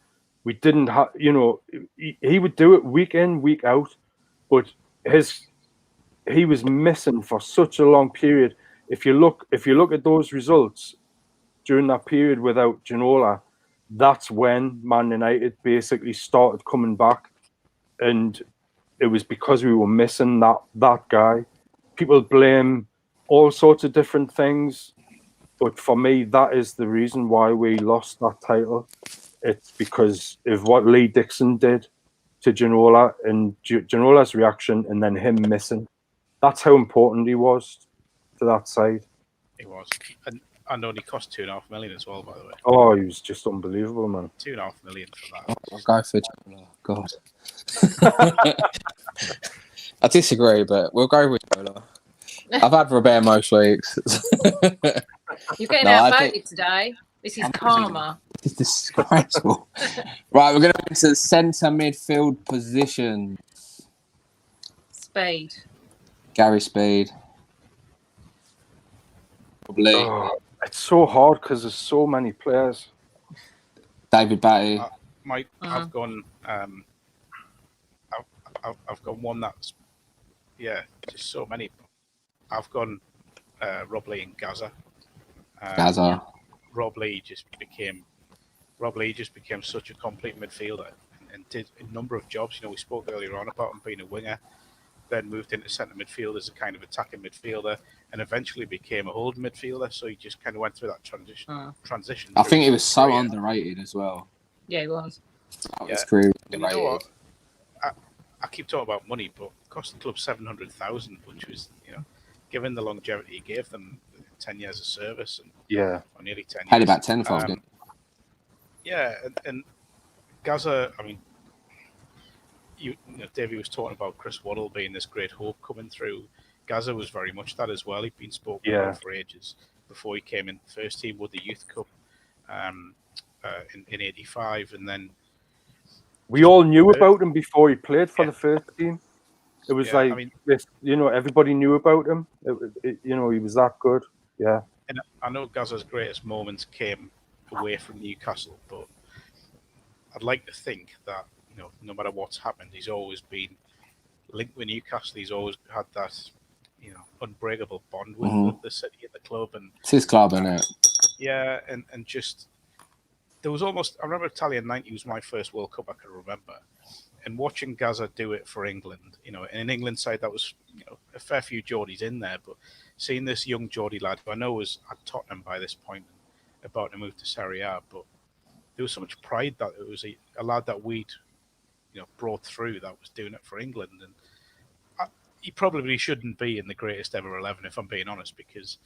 We didn't have, you know, he would do it week in, week out, but he was missing for such a long period. If you look at those results during that period without Ginola, that's when Man United basically started coming back, and it was because we were missing that guy. People blame all sorts of different things. But for me, that is the reason why we lost that title. It's because of what Lee Dixon did to Ginola and Ginola's reaction, and then him missing. That's how important he was to that side. He was. And only cost $2.5 million as well, by the way. Oh, he was just unbelievable, man. $2.5 million for that. I'll go for Ginola. God. I disagree, but we'll go with Ginola. I've had Robert most weeks. You're getting outvoted today. This is karma. It's disgraceful. Right, we're going to move to centre midfield position. Speed. Gary Speed. Probably. Oh, it's so hard because there's so many players. David Batty. I've gone. I've got one that's just so many. I've gone Rob Lee and Gaza. Rob Lee just became such a complete midfielder and did a number of jobs. You know, we spoke earlier on about him being a winger, then moved into centre midfield as a kind of attacking midfielder, and eventually became a holding midfielder. So he just kind of went through that transition. I think he was so underrated as well. Yeah, he was. His career was underrated. You know what? I keep talking about money, but it cost the club $700,000, which was, you know, given the longevity he gave them, 10 years of service, and or nearly 10 years. Had about 10 for him. Yeah, and Gaza, I mean, you know, Davey was talking about Chris Waddle being this great hope coming through. Gaza was very much that as well. He'd been spoken about for ages before he came in the first team with the Youth Cup in '85, and then we all knew about him before he played for the first team. It was you know, everybody knew about him. You know, he was that good. Yeah. And I know Gaza's greatest moments came away from Newcastle, but I'd like to think that, you know, no matter what's happened, he's always been linked with Newcastle. He's always had that, you know, unbreakable bond with the city and the club. And it's his club, isn't it? Yeah, and just there was almost. I remember Italian '90 was my first World Cup I can remember, and watching Gaza do it for England. You know, in an England side that was, you know, a fair few Geordies in there, but seeing this young Geordie lad who I know was at Tottenham by this point, about to move to Serie A, but there was so much pride that it was a lad that we'd, you know, brought through that was doing it for England, and he probably shouldn't be in the greatest ever 11 if I'm being honest, because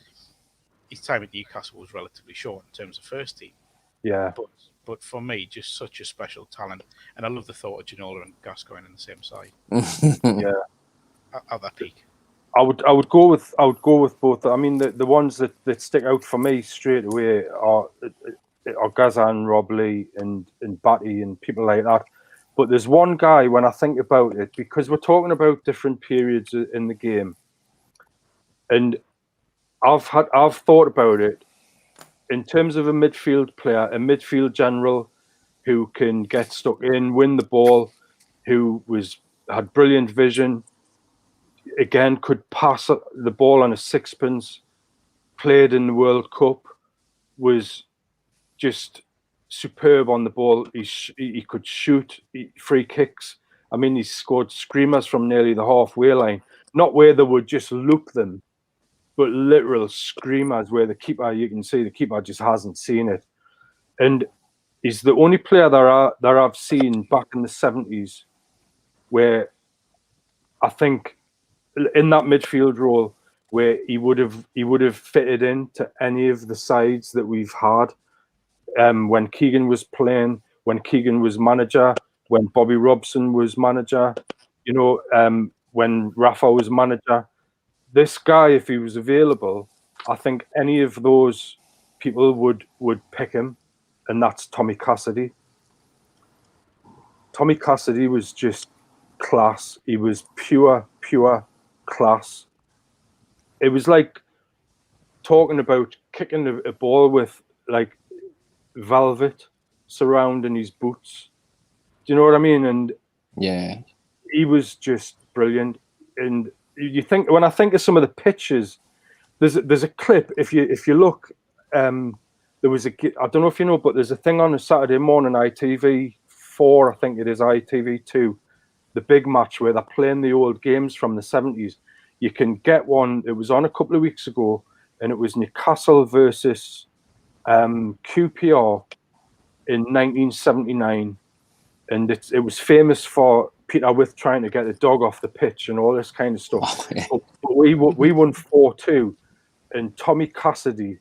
his time at Newcastle was relatively short in terms of first team. Yeah. But for me, just such a special talent, and I love the thought of Ginola and Gascoigne in the same side. Yeah. At that peak. I would go with both. I mean, the ones that stick out for me straight away are Gaza and Rob Lee and Batty and people like that. But there's one guy when I think about it, because we're talking about different periods in the game, and I've thought about it in terms of a midfield player, a midfield general who can get stuck in, win the ball, who had brilliant vision. Again, could pass the ball on a sixpence, played in the World Cup, was just superb on the ball. He could shoot free kicks. I mean, he scored screamers from nearly the halfway line, not where they would just loop them, but literal screamers where you can see the keeper just hasn't seen it. And he's the only player that I've seen back in the 70s where I think in that midfield role where he would have fitted into any of the sides that we've had when Keegan was playing, when Keegan was manager, when Bobby Robson was manager, when Rafa was manager. This guy, if he was available, I think any of those people would pick him, and that's Tommy Cassidy. Tommy Cassidy was just class. He was pure class. It was like talking about kicking a ball with like velvet surrounding his boots. Do you know what I mean? And yeah, he was just brilliant. And you think, when I think of some of the pictures, there's a clip. If you look, there was I don't know if you know, but there's a thing on a Saturday morning, ITV4, I think it is, ITV2, the big match where they're playing the old games from the 70s. You can get one. It was on a couple of weeks ago, and it was Newcastle versus QPR in 1979, and it was famous for Peter With trying to get the dog off the pitch and all this kind of stuff. Oh, yeah. But we won 4-2, and Tommy Cassidy.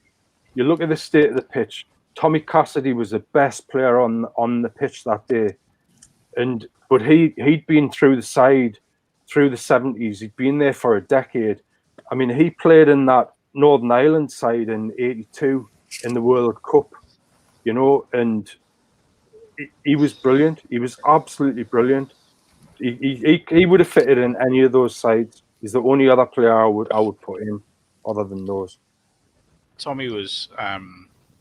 You look at the state of the pitch. Tommy Cassidy was the best player on the pitch that day, but he'd been through the side through the 70s. He'd been there for a decade. I mean, he played in that Northern Ireland side in '82 in the World Cup, and he was brilliant. He was absolutely brilliant. He would have fitted in any of those sides. He's the only other player I would put in other than those. Tommy was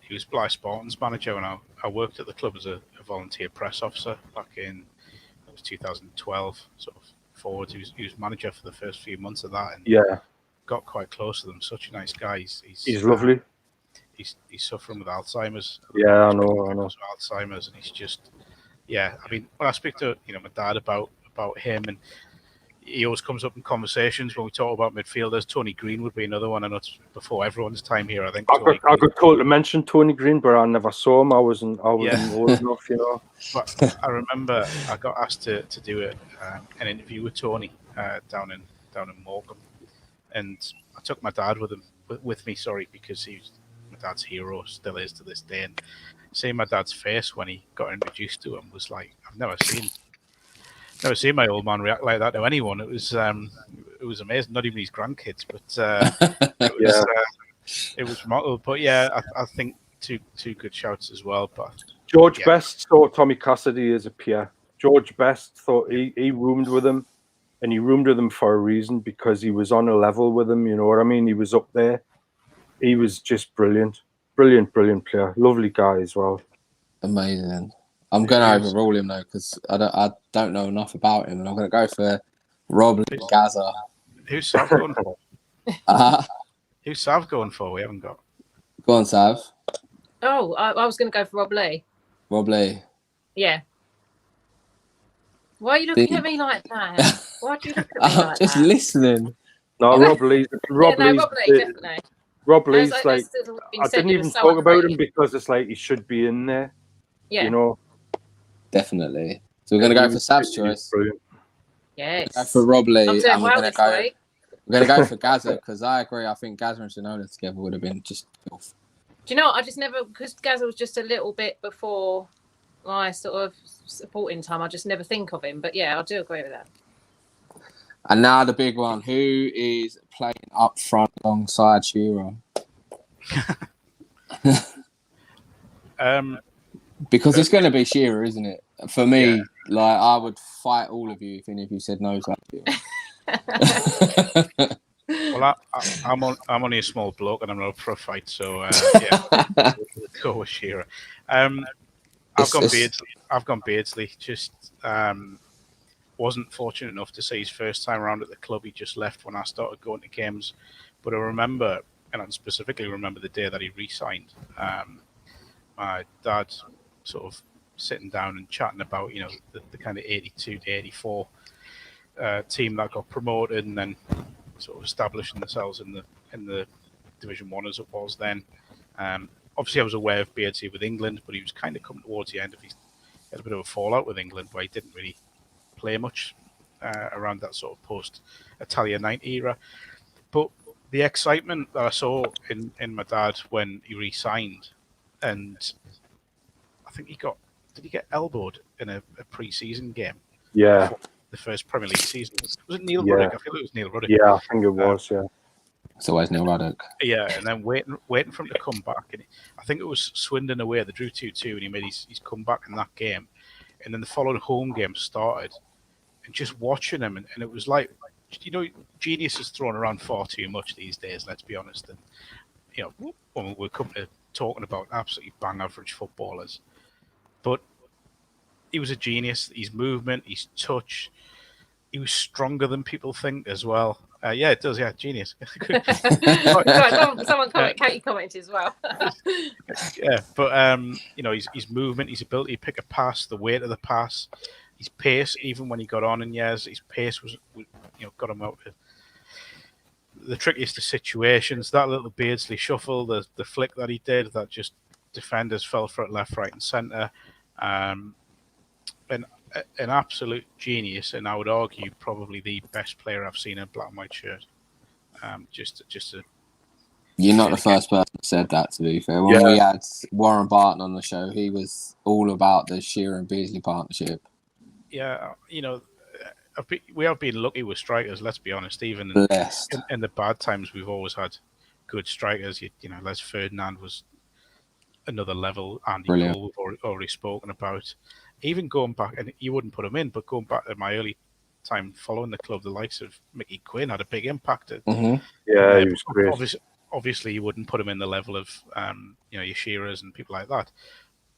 he was Blyth Spartans manager when I worked at the club as a volunteer press officer back in 2012, sort of forward. He was manager for the first few months of that, and got quite close to them. Such a nice guy. He's lovely. He's suffering with Alzheimer's. Yeah, I know. Alzheimer's, and he's just, I mean, when I speak to my dad about him, and he always comes up in conversations when we talk about midfielders. Tony Green would be another one. I know it's before everyone's time here. I think I got told to mention Tony Green, but I never saw him. I wasn't old enough, But I remember I got asked to do an interview with Tony down in Morecambe, and I took my dad with me. Because he was my dad's hero, still is to this day. And seeing my dad's face when he got introduced to him was like, I've never seen my old man react like that to anyone. It was amazing. Not even his grandkids, but it was remarkable. But I think two good shouts as well. But George Best saw Tommy Cassidy as a peer. George Best thought he roomed with him, and he roomed with him for a reason, because he was on a level with him. You know what I mean? He was up there. He was just brilliant player. Lovely guy as well. Amazing. I'm going to overrule him though, because I don't know enough about him, and I'm going to go for Rob Gaza. Who's Sav going for? Who's Sav going for? We haven't got. Go on, Sav. Oh, I was going to go for Rob Lee. Rob Lee. Yeah. Why are you looking at me like that? Why do you look at me like just that? Listening. No, Rob Lee. Rob Lee, definitely. Rob Lee's like I didn't even talk about him because it's like he should be in there. Yeah. Definitely. So we're going to go for Sav's choice. Yes. Go for Rob Lee. I'm doing well this week. We're going to go for Gaza, because I agree. I think Gaza and Shinola together would have been just filth. Do you know what? I just never, because Gaza was just a little bit before my sort of supporting time, I just never think of him. But yeah, I do agree with that. And now the big one. Who is playing up front alongside Shearer? Because it's going to be Shearer, isn't it? For me, like I would fight all of you if any of you said no to that. Well, I'm only a small bloke and I'm not up for a fight, so we'll go with Shearer. I've gone Beardsley. Just wasn't fortunate enough to see his first time around at the club. He just left when I started going to games, but I remember, and I specifically remember the day that he re-signed. My dad sort of sitting down and chatting about, you know, the kind of 82 to 84 team that got promoted and then sort of establishing themselves in the Division 1 as it was then. Obviously, I was aware of Beardsley with England, but he was kind of coming towards the end of he had a bit of a fallout with England where he didn't really play much around that sort of post-Italia 90 era. But the excitement that I saw in my dad when he re-signed, and I think did he get elbowed in a pre-season game? Yeah. The first Premier League season. Was it Neil Ruddock? I feel it was Neil Ruddock. Yeah, I think it was, It's always Neil Ruddock. Yeah, and then waiting for him to come back. And I think it was Swindon away. They drew 2-2 and he made his comeback in that game. And then the following home game started. And just watching him, and it was like, you know, genius is thrown around far too much these days, let's be honest. And, you know, when we're coming to talking about absolutely bang average footballers. But he was a genius. His movement, his touch, he was stronger than people think as well. Yeah, it does. Yeah, genius. Someone Katie commented as well. Yeah, but you know, his movement, his ability to pick a pass, the weight of the pass, his pace. Even when he got on in years, his pace was, you know, got him out of the trickiest of situations. That little Beardsley shuffle, the flick that he did, that just defenders fell for it left, right, and centre. An absolute genius, and I would argue probably the best player I've seen in a black and white shirt. You're not the first person that said that, to be fair. When we had Warren Barton on the show, he was all about the Shearer and Beardsley partnership. Yeah, you know, we have been lucky with strikers, let's be honest. Even in the bad times, we've always had good strikers. You know, Les Ferdinand was another level. Andy Cole, we've already spoken about. Even going back, and you wouldn't put him in, but going back to my early time following the club, the likes of Mickey Quinn had a big impact. Mm-hmm. Yeah, he was great. Obviously, you wouldn't put him in the level of you know, your Shearers and people like that.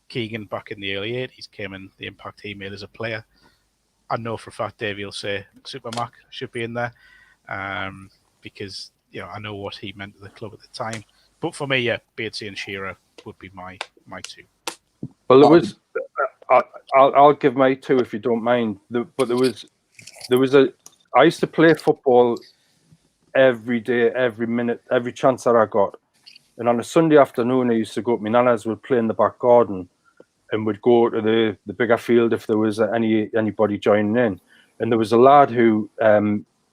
Keegan back in the early 80s came in, the impact he made as a player. I know for a fact Davey will say Super Mac should be in there because, you know, I know what he meant to the club at the time. But for me, yeah, Beardsley and Shearer would be my two. Well, there was. I'll give my two if you don't mind. But there was I used to play football every day, every minute, every chance that I got. And on a Sunday afternoon, I used to go up. My nanas would play in the back garden, and would go to the bigger field if there was anybody joining in. And there was a lad who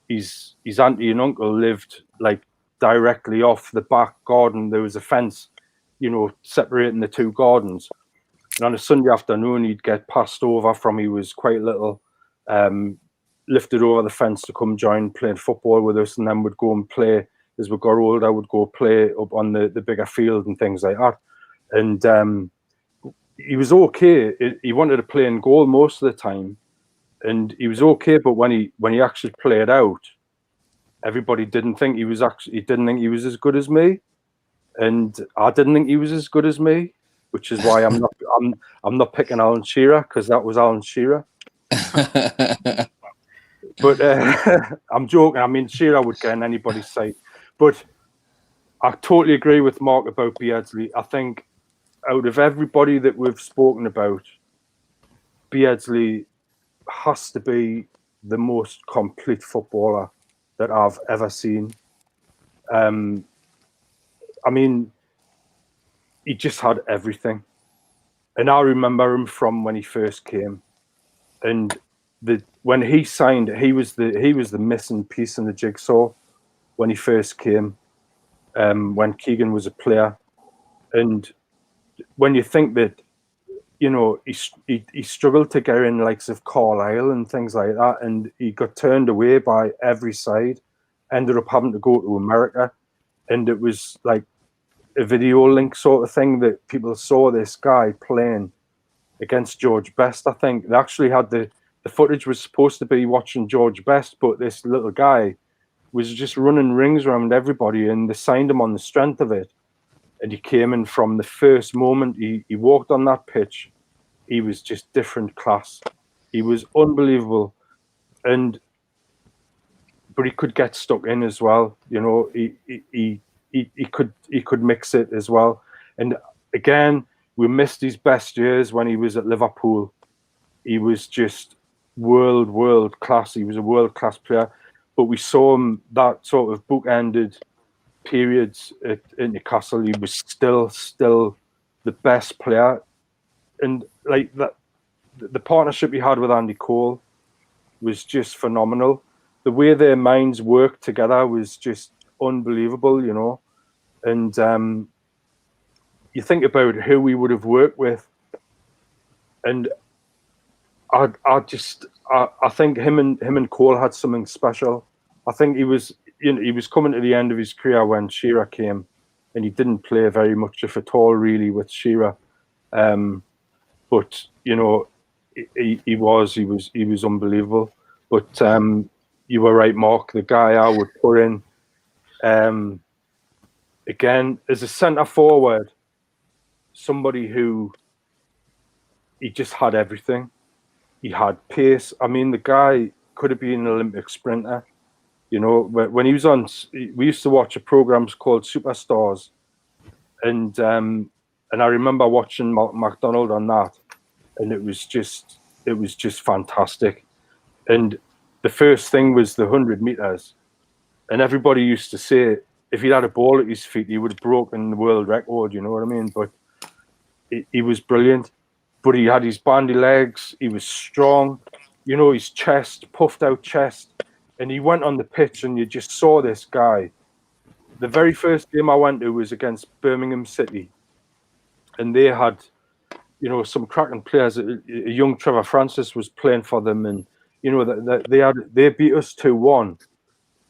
his auntie and uncle lived like directly off the back garden. There was a fence, you know, separating the two gardens. And on a Sunday afternoon, he'd get passed over from he was quite little, lifted over the fence to come join playing football with us, and then would go and play. As we got older, I would go play up on the bigger field and things like that. And he was okay. He wanted to play in goal most of the time, and he was okay. But when he actually played out, everybody didn't think he was as good as me, and I didn't think he was as good as me. Which is why I'm not picking Alan Shearer, because that was Alan Shearer. But I'm joking. I mean, Shearer would get in anybody's sight. But I totally agree with Mark about Beardsley. I think out of everybody that we've spoken about, Beardsley has to be the most complete footballer that I've ever seen. I mean, he just had everything. And I remember him from when he first came. And when he signed, he was the missing piece in the jigsaw when he first came, when Keegan was a player. And when you think that you know, he struggled to get in likes of Carlisle and things like that, and he got turned away by every side. Ended up having to go to America, and it was like a video link sort of thing that people saw this guy playing against George Best. I think they actually had the footage was supposed to be watching George Best, but this little guy was just running rings around everybody, and they signed him on the strength of it. And he came in from the first moment he walked on that pitch. He was just different class. He was unbelievable, but he could get stuck in as well. You know, he could mix it as well. And again, we missed his best years when he was at Liverpool. He was just world class. He was a world class player, but we saw him that sort of bookended periods at Newcastle. He was still the best player, and like that, the partnership he had with Andy Cole was just phenomenal. The way their minds worked together was just unbelievable, you know. And you think about who we would have worked with, and I think him and Cole had something special. I think he was coming to the end of his career when Shearer came, and he didn't play very much, if at all, really, with Shearer. But you know, he was unbelievable. But you were right, Mark. The guy I would put in again as a centre forward, somebody who he just had everything. He had pace. I mean, the guy could have been an Olympic sprinter. You know, when he was on, we used to watch a program called Superstars, and I remember watching McDonald on that, and it was just fantastic. And the first thing was the 100 meters, and everybody used to say if he'd had a ball at his feet, he would have broken the world record. You know what I mean? But he was brilliant. But he had his bandy legs. He was strong. You know, his chest, puffed out chest. And he went on the pitch, and you just saw this guy. The very first game I went to was against Birmingham City, and they had, you know, some cracking players. A young Trevor Francis was playing for them, and you know they beat us 2-1.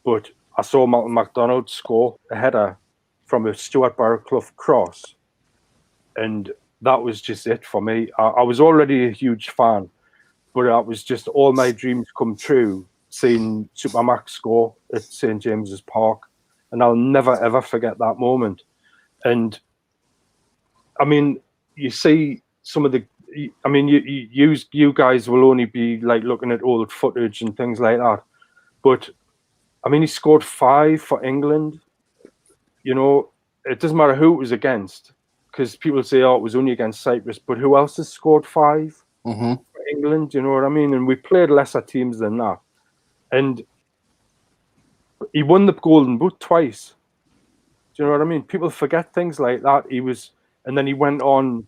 But I saw Malcolm McDonald score a header from a Stuart Barraclough cross, and that was just it for me. I was already a huge fan, but it was just all my dreams come true. Seeing Supermax score at St James's Park, and I'll never ever forget that moment. And I mean, you see some of the, I mean, you guys will only be like looking at old footage and things like that, but I mean, he scored 5 for England. You know, it doesn't matter who it was against, because people say, oh, it was only against Cyprus, but who else has scored 5 for England? You know what I mean? And we played lesser teams than that. And he won the Golden Boot twice. Do you know what I mean? People forget things like that. And then he went on.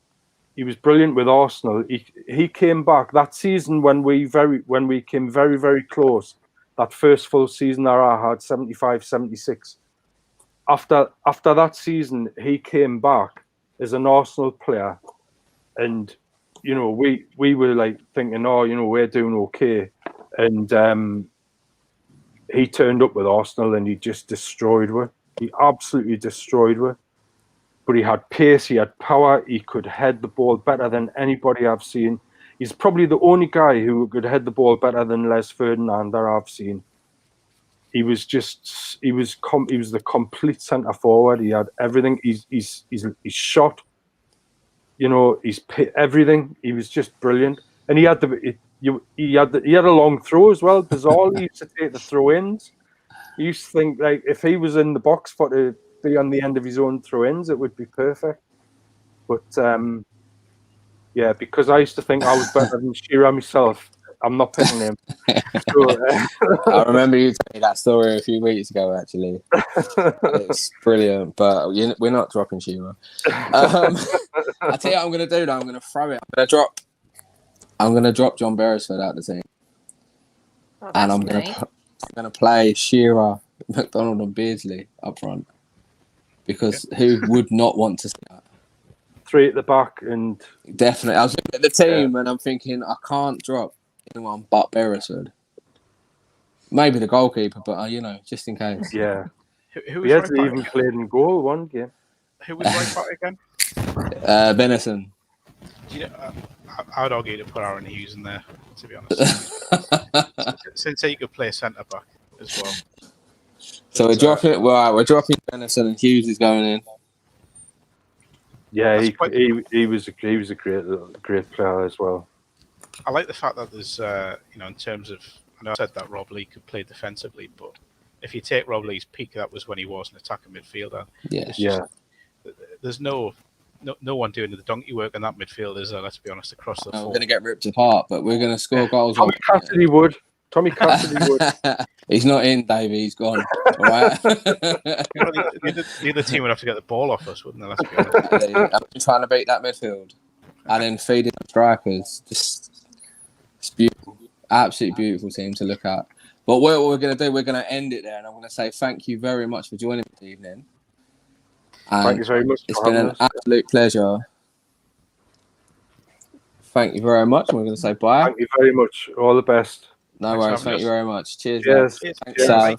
He was brilliant with Arsenal. He came back that season when we came very, very close. That first full season that I had, 75, 76. After that season, he came back as an Arsenal player, and you know we were like thinking, oh, you know, we're doing okay, and he turned up with Arsenal and he just destroyed her. He absolutely destroyed her. But he had pace, he had power, he could head the ball better than anybody I've seen. He's probably the only guy who could head the ball better than Les Ferdinand that I've seen. He was the complete centre forward. He had everything. He's shot. You know, he's everything. He was just brilliant, and he had a long throw as well. Bizarrely, he used to take the throw-ins. You used to think like if he was in the box for to be on the end of his own throw-ins, it would be perfect. But yeah, because I used to think I was better than Shearer myself. I'm not picking him. So, I remember you telling me that story a few weeks ago. Actually, it's brilliant. But we're not dropping Shearer. I tell you what I'm going to do. Now I'm going to throw it. I'm going to drop John Beresford out the team, and I'm going to play Shearer, McDonald, and Beardsley up front, because who would not want to see that? three at the back, and Definitely. I was looking at the team and I'm thinking I can't drop anyone but Beresford. Maybe the goalkeeper, but just in case. yeah, Who he was right hasn't back? even played in goal one game. Who was right back again? Venison. Do you know, I would argue to put Aaron Hughes in there, to be honest. Since he could play centre back as well. So we're dropping. We're dropping Venison, and Hughes is going in. Yeah, That's quite- he was a great player as well. I like the fact that there's, in terms of, I know I said that Rob Lee could play defensively, but if you take Rob Lee's peak, that was when he was an attacking midfielder. Yeah. It's just, there's no one doing the donkey work in that midfield, is there? Let's be honest, across the We're four. going to get ripped apart, but we're going to score goals. Tommy Cassidy would. He's not in, Davey. He's gone. All right. The other team would have to get the ball off us, wouldn't they? Let's be honest. I've been trying to beat that midfield and then feeding the strikers. Just it's beautiful. Absolutely beautiful team to look at. But what we're going to do, we're going to end it there. And I'm going to say thank you very much for joining me this evening. And Thank you very much. it's been an absolute pleasure. Thank you very much. And we're going to say bye. Thank you very much. All the best. No Thanks for worries. having Thank us. you very much. Cheers. Cheers. Thanks, Cheers. Sal.